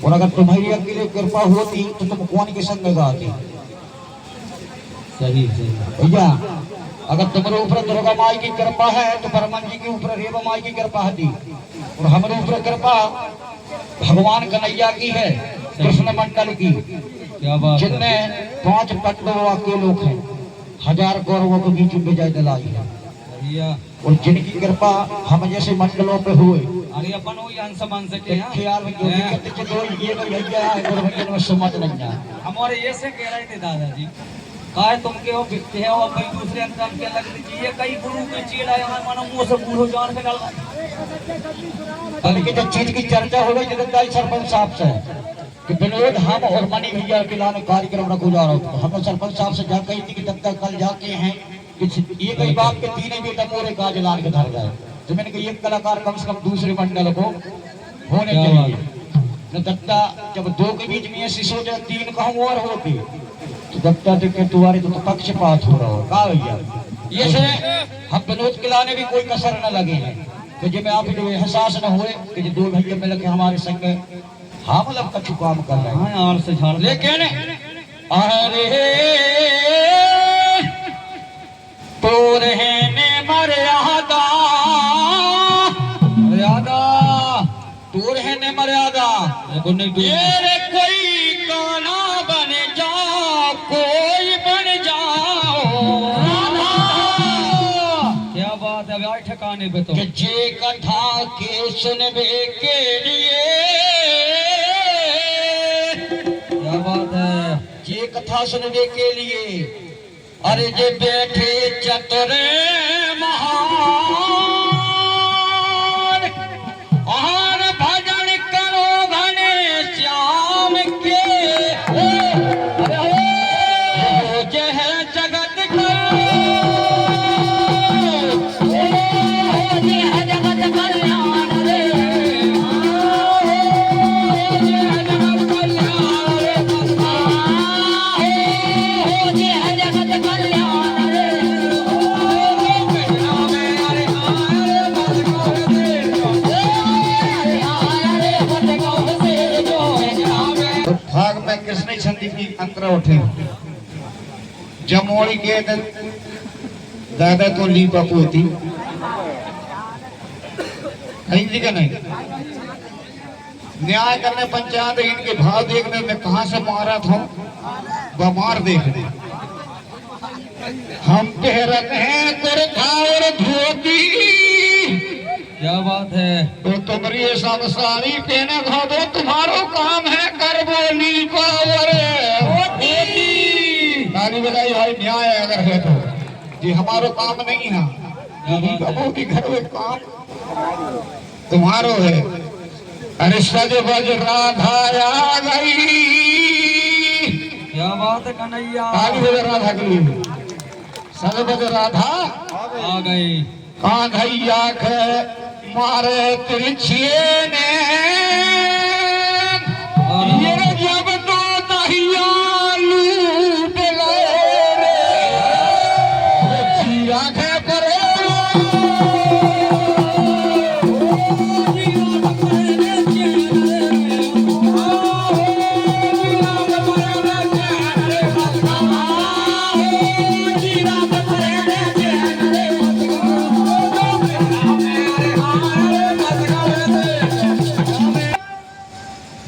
Speaker 4: और अगर तुम्हारी अकेले कृपा होती तो तुम कौन के संग गाती।
Speaker 2: सही सही।
Speaker 4: भैया अगर तुम्हारे ऊपर दुर्गा माई की कृपा है तो बर्मन जी के ऊपर रेवा माई की कृपा है, और हमारे ऊपर कृपा भगवान कन्हैया की है, कृष्ण मंडल की,
Speaker 2: क्या बात है।
Speaker 4: जिनमें 5 पांडवों के लोग हैं, 1000 कौरवों के बीच विजय दिलाई है,
Speaker 2: बढ़िया।
Speaker 4: और जिनकी कृपा हम जैसे मंडलों पे हुए।
Speaker 2: अरे अपन वही अंश मान सके हैं।
Speaker 4: ख्याल में जो दिक्कत है, जो ये तो भैया है और भैया में समझ नहीं है।
Speaker 2: हमारे ये से कह रहे थे दादाजी, काय तुम के हो बिकते हो और कई दूसरे अंतराम के लग लीजिए, कई गुरु के चेला है मानो मुंह से बूढ़ो जान के डाल।
Speaker 4: बल्कि जो चीज की चर्चा हो गई जगदाई सरपंच साहब से कि विनोद हम और मणि भैया के लाने कार्यक्रम रखो जा रहा हूँ, हम सरपंच साहब से जा कही थी कि तब तक कल जाके हैं कि ये कई बात के तीनों बेटा मोरे काज लान के धर गए, तो मैंने कहा एक कलाकार कम से कम दूसरे मंडल को होने चाहिए। न दत्ता जब 2 के बीच में ऐसी सोचा 3 कहूँ और होती तो दत्ता देखे तुम्हारे तो पक्षपात हो रहा हो का भैया। ये से हम विनोद के लाने भी कोई कसर न लगे हैं, तो जब आप जो एहसास न हुए कि जो 2 भैया मिल के हमारे संग हाँ मतलब कछु काम कर रहे हैं।
Speaker 2: हाँ और से झाड़।
Speaker 4: लेकिन अरे तो रहने मर्यादा, मर्यादा तो रहने मर्यादा, मेरे कोई गाना बन जाओ, कोई बन जाओ।
Speaker 2: क्या बात है, भाई ठिकाने पे तो
Speaker 4: कि जे कथा के सुनबे के लिए,
Speaker 2: क्या बात है।
Speaker 4: ये कथा सुनने के लिए अरे जे बैठे चतुर महान, और भजन करो घने श्याम के, अरे जे है जगत का, जे है जगत कल्याण रे, जे है जगत कल्याण रे, जे है जगत कल्याण रे।
Speaker 1: भाग में कृष्ण छंदी की अंतर उठे जमोड़ी के दादा तो ली बापू होती कहीं का नहीं न्याय करने पंचायत इनके भाव देखने में कहां से मारा था बमार देखने हम पहरत हैं कुर्ता और धोती
Speaker 2: क्या बात है।
Speaker 1: तो तुम्हारी सब साड़ी पहने खा दो तुम्हारो काम है कर बोली पावर ताली बजाई भाई न्याय अगर है तो ये हमारो काम नहीं है यही घर में काम तुम्हारो है। अरे सज बज राधा आ गई
Speaker 2: क्या बात है कन्हैया।
Speaker 1: ताली बज राधा के लिए सज बज राधा
Speaker 2: आ गई।
Speaker 1: कान्हैया के मारे तिरछिए ने ये जब तो दहिया लूट गए रे जिया के करे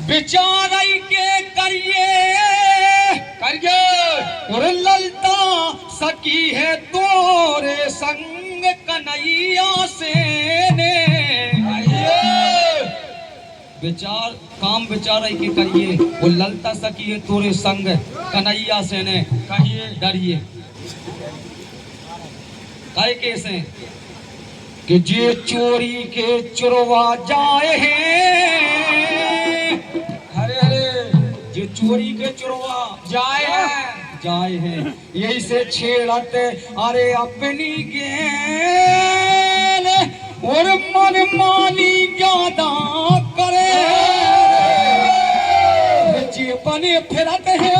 Speaker 2: बिचारई के करिए और ललता सकी है तोरे संग कन्हैया से ने विचार काम बेचारई के करिए वो ललता सकी है तोरे संग कन्हैया से ने कहिए डरिए काहे कैसे कि जे चोरी के चुरवा जाए हैं जो चोरी के चुरवा जाए हैं यही से छेड़त अरे अपनी गेल और मन मानी ज्यादा करे जे बने फिरत है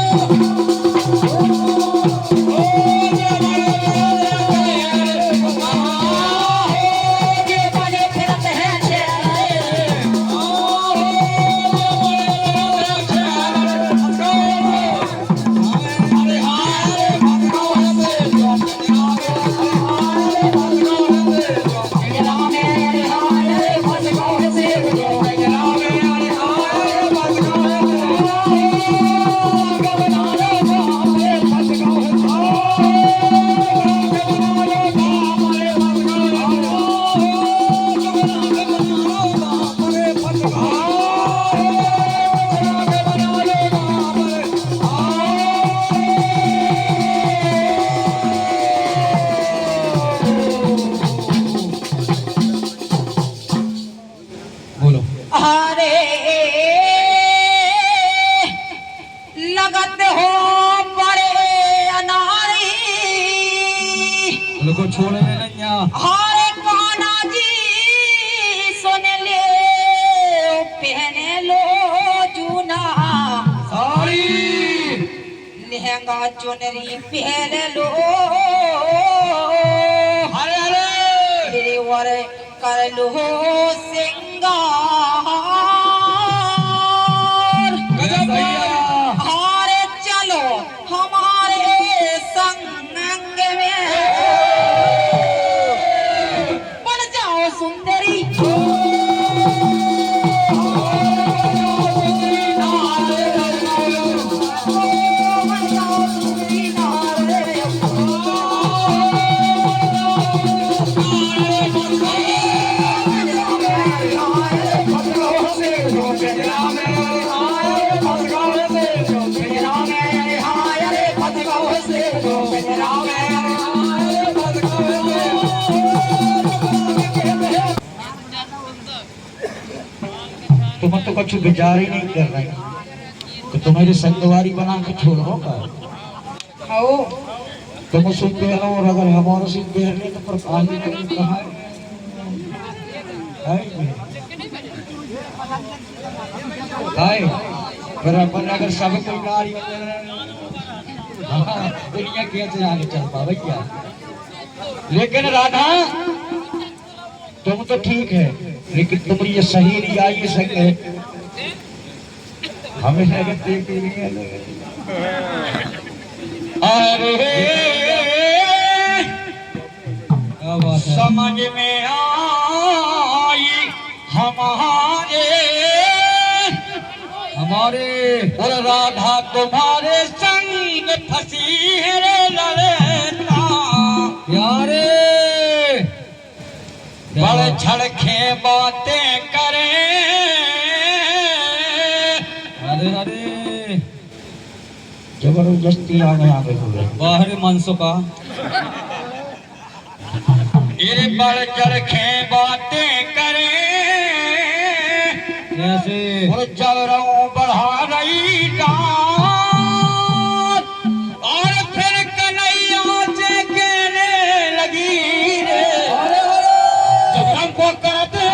Speaker 3: अरे लगत हो बड़े अनारी
Speaker 2: उनको छोड़ने नहीं आ
Speaker 3: हरे काना जी सुन ले पहने लो जूना
Speaker 2: साड़ी
Speaker 3: लहंगा चुनरी पहन लो
Speaker 2: अरे
Speaker 3: वर कर लो सिंगार हारे चलो हमारे संग में बन जाओ सुंदरी
Speaker 4: तुम तो कुछ विचार ही नहीं कर रहे तो तुम्हारी संगवारी बना के छोड़ो का
Speaker 3: आओ
Speaker 4: तुम उसे पहनो और अगर हमारे से पहने तो पर आगे तुम कहाँ है पर अपन अगर सब कोई गाड़ी दुनिया कैसे आगे चल पावे क्या। लेकिन राधा तुम तो ठीक है लेकिन तुम्हारी ये सही नहीं आई ये सही है हमें अरे समझ में आई हमारे
Speaker 2: हमारे और राधा तुम्हारे संग फंसी है रे ललना यारे बड़ छड़खे बातें करे अरे अरे
Speaker 4: जबरदस्ती आ गया
Speaker 2: बाहर मनसो का
Speaker 4: ये बड़ चरखे बातें करे
Speaker 2: ऐसे
Speaker 4: और जबरों बढ़ा रही डांट और फिर कन्हैया से कहने लगी रे जब हमको कहते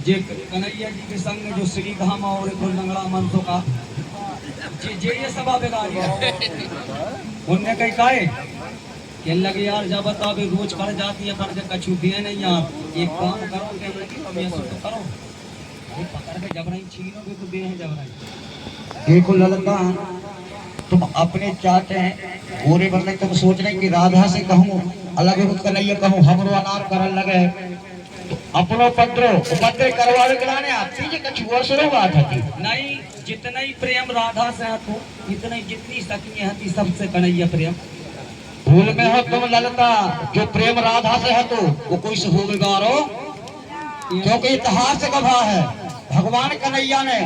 Speaker 2: जे कन्हैया जी के संग जो श्री धाम और लंगड़ा मनसो का जे ये सभा बेगारिया उनने कही काहे कह लगे यार जब बताओ रोज कर जाती है कर्ज कछु दिए नहीं यार एक काम करो तुम ऐसा तो करो अरे पकड़ के जब नहीं छीनोगे तो दे हैं जब नहीं
Speaker 4: देखो ललता तुम अपने चाहते हैं पूरे बदले तुम सोच रहे कि राधा से कहूँ अलग रुख कन्हैया कहूँ हमरो अनार करन लगे तो अपनो उपद्रव करवावे के लाने आपसी जे कछु और शुरू बात हती
Speaker 2: नहीं जितना ही प्रेम राधा से है तो इतना ही जितनी सखी है सबसे कन्हैया प्रेम
Speaker 4: भूल में हो तुम ललता जो प्रेम राधा से है तो वो कोई से हो बिगाड़ो क्योंकि इतिहास गवाह है भगवान कन्हैया ने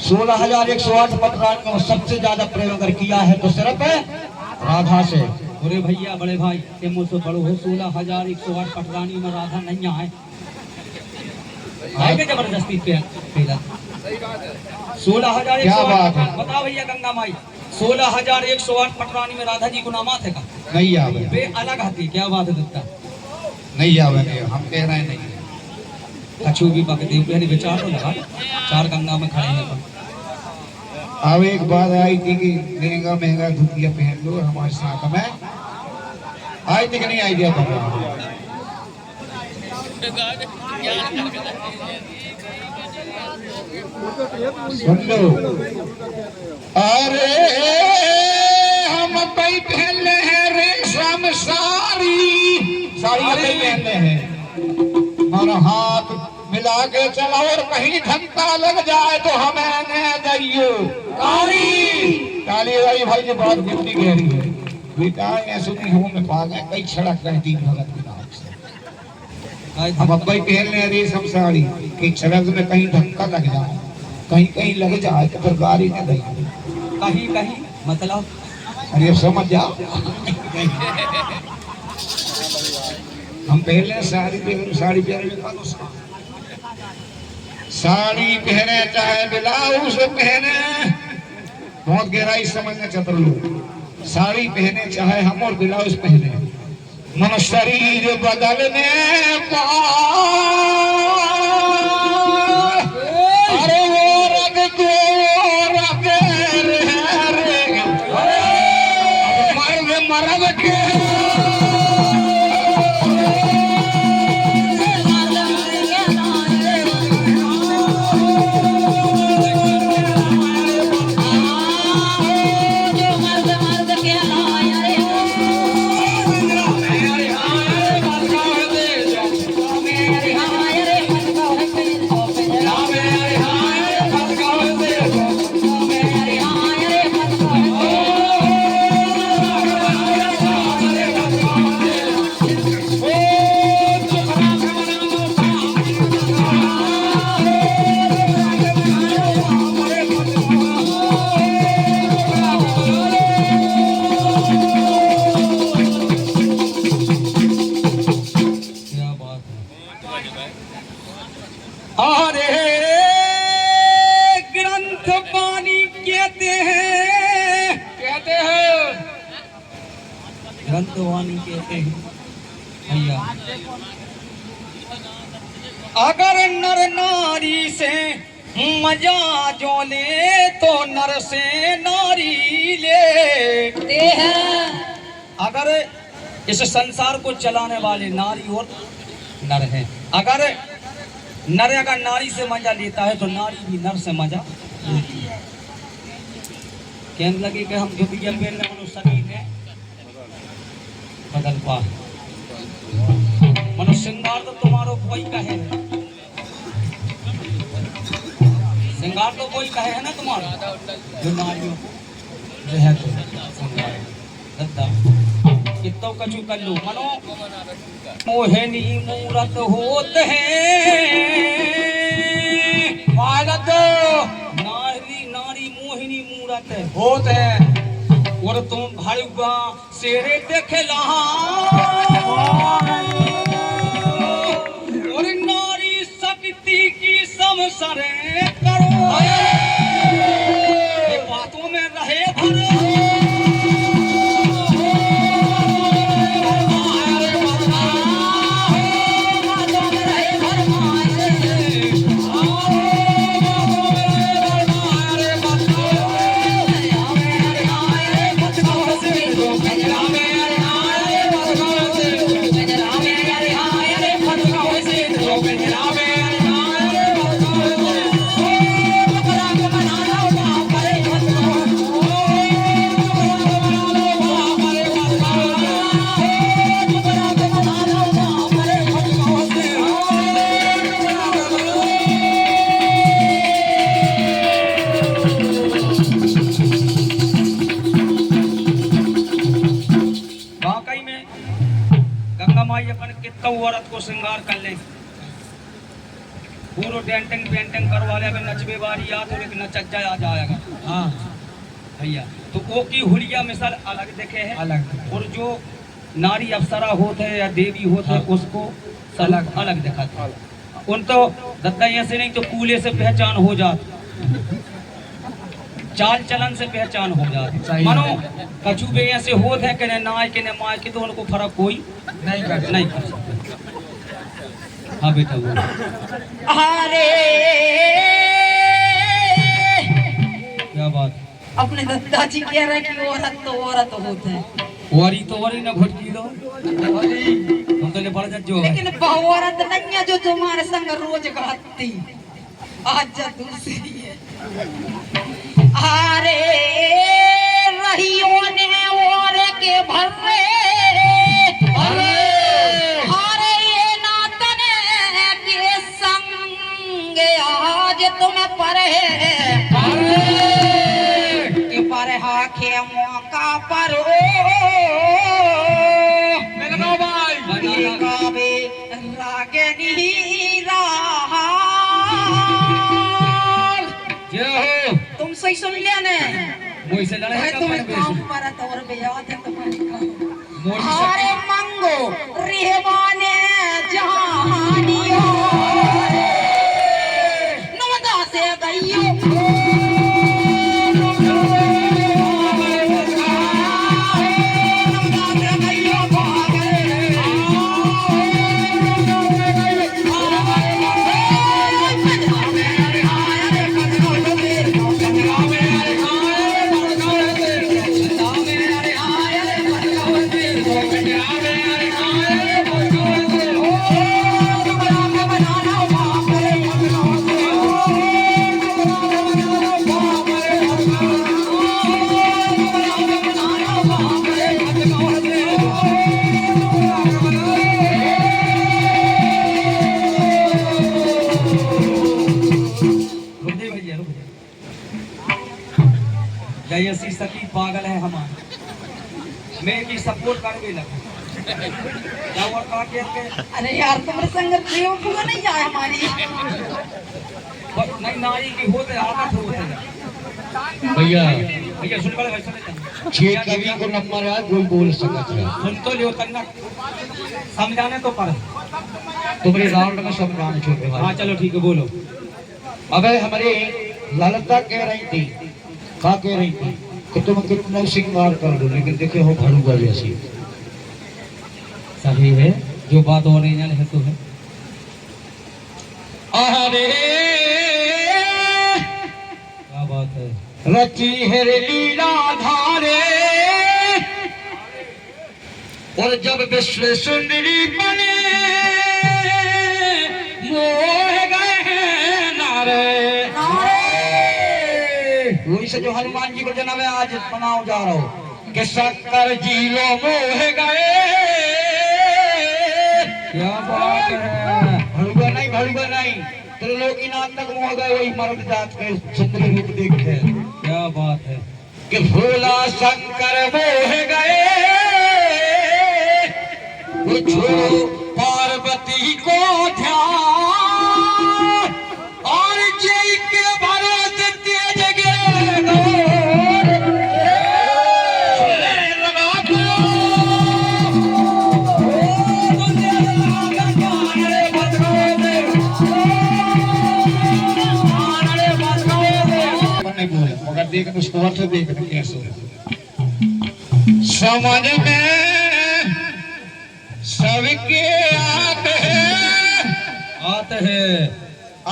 Speaker 4: 16,108 पटरान को सबसे ज्यादा प्रेम अगर किया है तो सिर्फ राधा से।
Speaker 2: अरे भैया बड़े भाई ते मुझसे बड़ो हो 16,108 पटरानी में राधा नहीं आए आएंगे जबरदस्ती पे 16,108
Speaker 1: क्या बात है?
Speaker 2: बताओ भैया गंगा माई 16,108 पटरानी में राधा जी को नामा थे का
Speaker 1: नहीं आवे
Speaker 2: वे अलग आती क्या बात है दत्ता
Speaker 1: नहीं आवे नहीं हम कह रहे हैं नहीं
Speaker 2: कछु भी पक देव यानी विचार तो लगा चार गंगा में खड़े हैं
Speaker 1: अब एक बात आई थी कि महंगा महंगा धुतिया पहन लो हमारे साथ में आई थी कि नहीं आई दिया सुन लो अरे हम भाई पहन ले हैं रेशम साड़ी साड़ी पहन ले हैं हमारा हाथ मिला के चला और कहीं धमका लग जाए तो हमें न जाइयो काली भाई भाई जी बहुत गिनती कह रही है बेटा ऐसे नहीं हो में पा गए कई सड़क रहती भगत के नाम से हम अब्बाई पहन ले रेशम साड़ी कि सड़क में कहीं धक्का लग जाए कहीं कहीं लग जाए तो फिर गाड़ी न दे
Speaker 2: कहीं कहीं मतलब
Speaker 1: अरे समझ जाओ हम पहले साड़ी पहने साड़ी पहने चाहे ब्लाउज पहने बहुत गहराई समझने चतुर लोग साड़ी पहने चाहे हम और ब्लाउज पहने मन शरीर बदलने का अरे वो रग को रग रे मर्द के
Speaker 3: हमारे
Speaker 2: अगर नर नारी से मजा जो ले तो नर से नारी लेते हैं। अगर इस संसार को चलाने वाले नारी और नर हैं। अगर नर अगर नारी से मजा लेता है तो नारी भी नर से मजा लेती है। कहने लगे कि हम जो भी पेड़ मनो शरीर में बदल पा मनो श्रृंगार तो तुम्हारो कोई कहे, श्रृंगार तो कोई कहे है ना तुम्हारा जो नारियों को रह तो श्रृंगार दद्दा कितो कछु कर लो मनो मोहिनी मूरत होत है भारत नारी नारी मोहिनी मूरत होत है और तुम भाड़ुआ शेरे देखला और नारी शक्ति की समसरे करो ये बातों में रहे भरो औरत को श्रृंगार कर ले पूरा डेंटिंग पेंटिंग करवा ले नचबे बारी या तो लेकिन नचज्जा आ जाएगा। हाँ भैया तो वो की हुलिया मिसाल अलग देखे है अलग और जो नारी अप्सरा होते है या देवी होते है उसको अलग अलग दिखाते है। उन तो दत्ता ऐसे नहीं तो कूले से पहचान हो जाती, चाल चलन से पहचान हो जाती। मानो कछुबे ऐसे होते हैं कि नाय के न माय के तो उनको फर्क कोई नहीं कर सकते। हाँ बेटा वो
Speaker 3: अरे
Speaker 2: क्या बात
Speaker 3: अपने दादाजी कह रहे कि औरत तो होते हैं
Speaker 2: वारी तो वारी ना घुटकी दो हम तो ले पड़ जा जो
Speaker 3: लेकिन औरत नहीं है जो तुम्हारे संग रोज गाती आज जा दूसरी है। अरे रहियो ने और के भरे अरे ये नातन के संग आज तुम्हें परे के पर हाखे मौका पर काबे रागे नीरा तुम सही सुन लिया ने
Speaker 2: मोई से लड़ाई का
Speaker 3: तुम्हें काम पर तौर पे याद है तुम्हारी काम हारे मंगो रिहवाने जहानियो नवदा से गईयो
Speaker 2: सखी पागल है हमारे मैं की सपोर्ट कर भी लगा क्या हुआ का कहते
Speaker 3: अरे यार तुम्हारे संग प्रेम पूरा नहीं जाए हमारी
Speaker 2: नहीं नारी की होते आदत होते
Speaker 4: भैया
Speaker 2: भैया सुन कर वैसा नहीं
Speaker 4: छह कवि को नंबर है कोई बोल सकता है
Speaker 2: सुन तो लियो तन्ना समझाने तो पर
Speaker 4: तुम्हारे राउंड में सब गाने छोटे भाई।
Speaker 2: हाँ चलो ठीक है बोलो।
Speaker 4: अबे हमारे ललिता कह रही थी क्या कह रही थी कि तुम कितना श्रृंगार कर दो लेकिन देखे हो भड़ुआ जैसी
Speaker 2: सही है जो बात ओरिजिनल है तो है।
Speaker 1: अरे
Speaker 2: क्या बात है।
Speaker 1: रची है लीला धारे और जब विश्व सुंदरी बने मोह गए नारे।
Speaker 4: वही से जो हनुमान जी को जन्म है आज मनाओ जा रहा हूँ
Speaker 1: कि शक्कर जीलो मोह गए।
Speaker 2: क्या बात है।
Speaker 4: भड़ुआ नहीं त्रिलोकीनाथ तक मोह गए वही मर्द जात के सुंदर रूप देख के।
Speaker 2: क्या बात है।
Speaker 1: कि भोला शंकर मोह गए छो पार्वती को ध्यान और जय के भरत तेज मगर देख उसको अर्थ देख कैसे समझ में सबके
Speaker 2: आते हैं।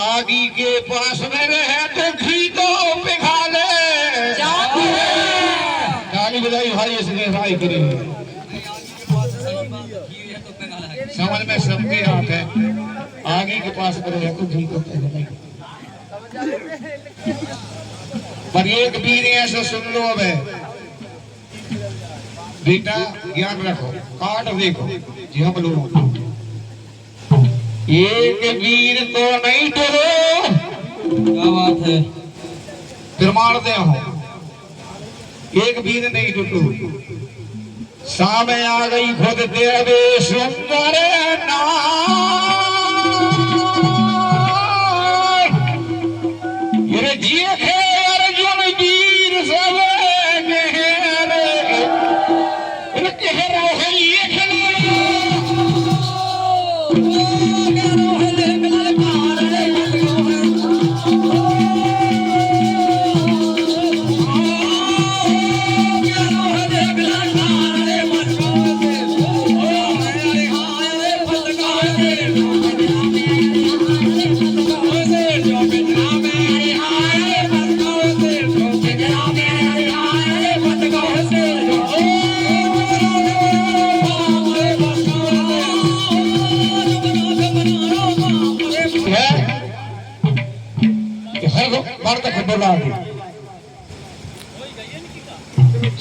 Speaker 1: आगी के पास में रहे तो घी तो पिघा ले। ताली बजाई भाई इसने भाई करे समझ में सबके हाथ है। आगे के पास में रहे तो घी तो पिघा ले। पर एक वीर ऐसा सुन लो। अब बेटा ज्ञान रखो काट देखो जी हम लोग एक वीर तो नहीं डरो।
Speaker 2: क्या बात है।
Speaker 1: प्रमाण दे हो एक वीर नहीं डरो। सामने आ गई खुद देवे सुंदर नाम ये जिए थे अर्जुन वीर सब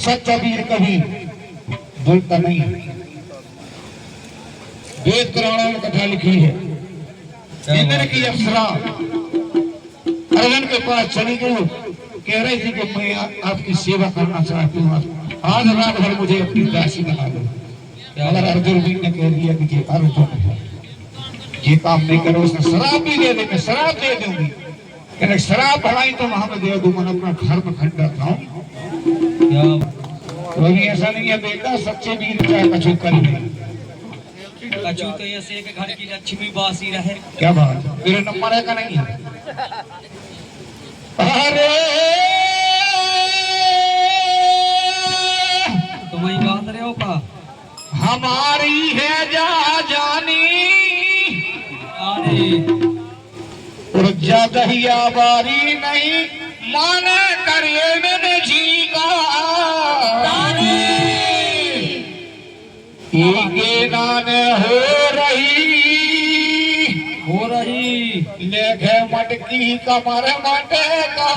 Speaker 1: सच्चा वीर कभी बोलता नहीं। वेद पुराणों में कथा लिखी है। इंद्र की अप्सरा अर्जुन के पास चली गई कह रही थी कि मैं आपकी सेवा करना चाहती हूँ आज रात भर मुझे अपनी दासी बना दो। अगर अर्जुन भी ने कह दिया कि अर्जुन ये काम नहीं करो उसने शराब भी दे देंगे शराब दे दूंगी कहने शराब बढ़ाई तो वहां में दे दूं मैं अपना घर में खंडा खाऊं। कोई ऐसा नहीं है बेटा सच्चे वीर चाहे कछु कर ले।
Speaker 2: कछु तो ऐसे एक घर की लक्ष्मी बासी रहे।
Speaker 1: क्या बात तेरे नंबर है का नहीं है। अरे
Speaker 2: तुम ही बात रहे हो का
Speaker 1: हमारी है जा जानी और ज्यादा ही आबारी नहीं माने करिए मैंने जी का नाने हो रही लेखे मटकी कमर मटे का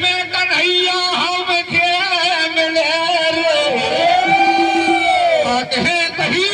Speaker 1: में कन्हैया हम के मिले रे कहीं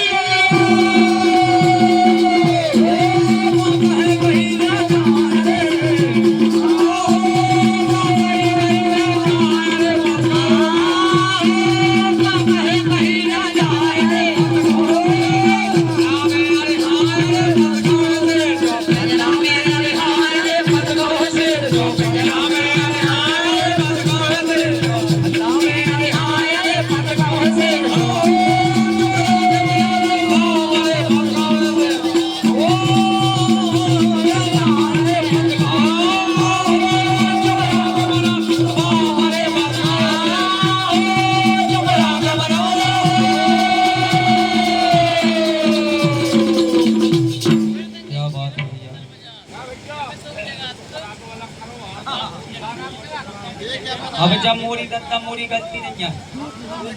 Speaker 2: जब मोरी दत्ता मोरी गलती नहीं है,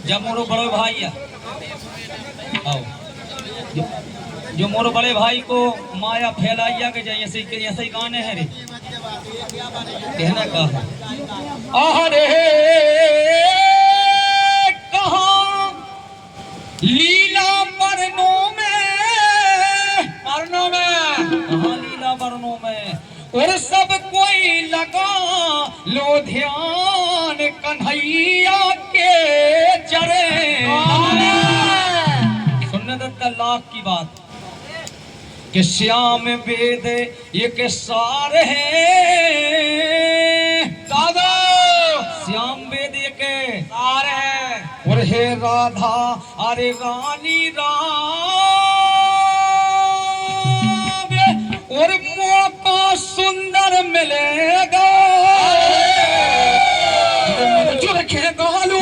Speaker 2: जब मोरो बड़े भाई है आओ जो मोरो बड़े भाई को माया फैलाइया के जाए ऐसे ही गाने हैं रे कहना का अरे कहाँ लीला परनों में कहाँ लीला परनों में और सब कोई लगा लो ध्यान कन्हैया के चरे सुनने दत्ता लाख की बात कि श्याम वेद ये के सार है दादा श्याम वेद ये के सार है और हे राधा अरे रानी राम और मौका सुंदर मिलेगा जो रखे गालो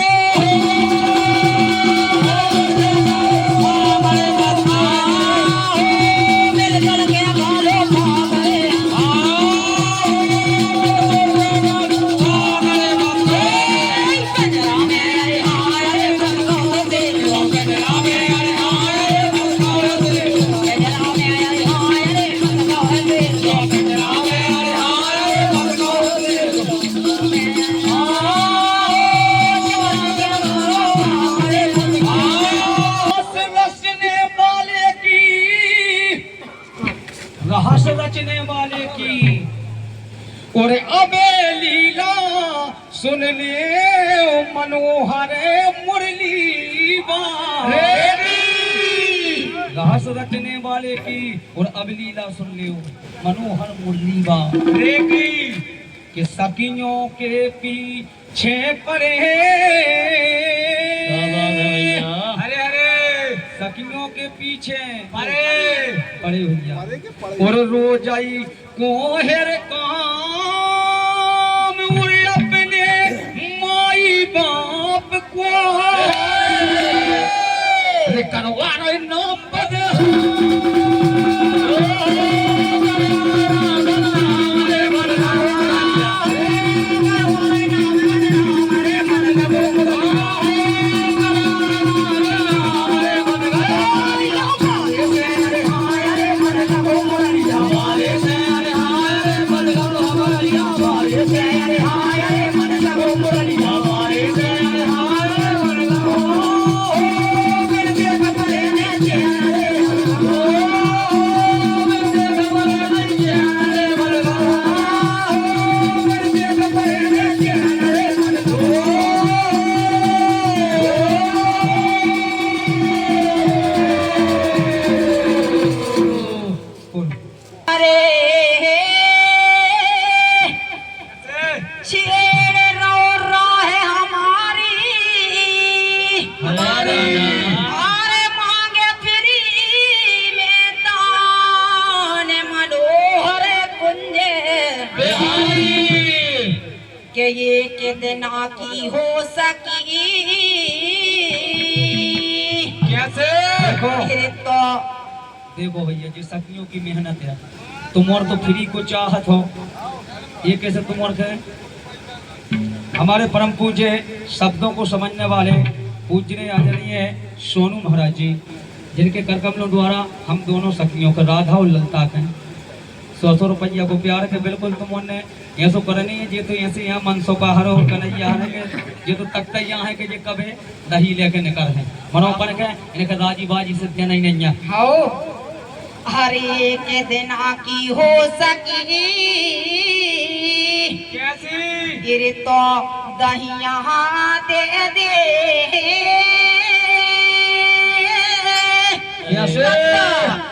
Speaker 2: रहस रचने वाले की और अबे लीला सुन ले मनोहर मुरली रहस रचने वाले की और अब लीला सुन ले मनोहर मुरली कि सखियों के पीछे पड़े सखियों के पीछे पड़े भैया और रोजाई कोहर काम उड़े अपने माई बाप को करवाना नाम बदल
Speaker 3: के ये कितना की हो सकी
Speaker 2: कैसे
Speaker 3: तो
Speaker 2: देखो भैया जी सखियों की मेहनत है तुम और तो फ्री को चाहत हो ये कैसे तुम और कहें हमारे परम पूज्य शब्दों को समझने वाले पूजनीय आदरणीय सोनू महाराज जी जिनके करकमलों द्वारा हम दोनों सखियों का राधा और ललता हैं 100 रुपया को प्यार के बिल्कुल तुमने ये तो करनी है ये तो ऐसे यहाँ मनसों का हरो कन्हैया है ये तो तख्ता यहाँ है कि ये कब है दही लेके निकल है मनो पर के इनका राजी बाजी से देना ही नहीं है
Speaker 3: हाओ हरे के दिन की हो सकी
Speaker 2: कैसी
Speaker 3: गिर तो दही यहाँ दे
Speaker 2: कैसे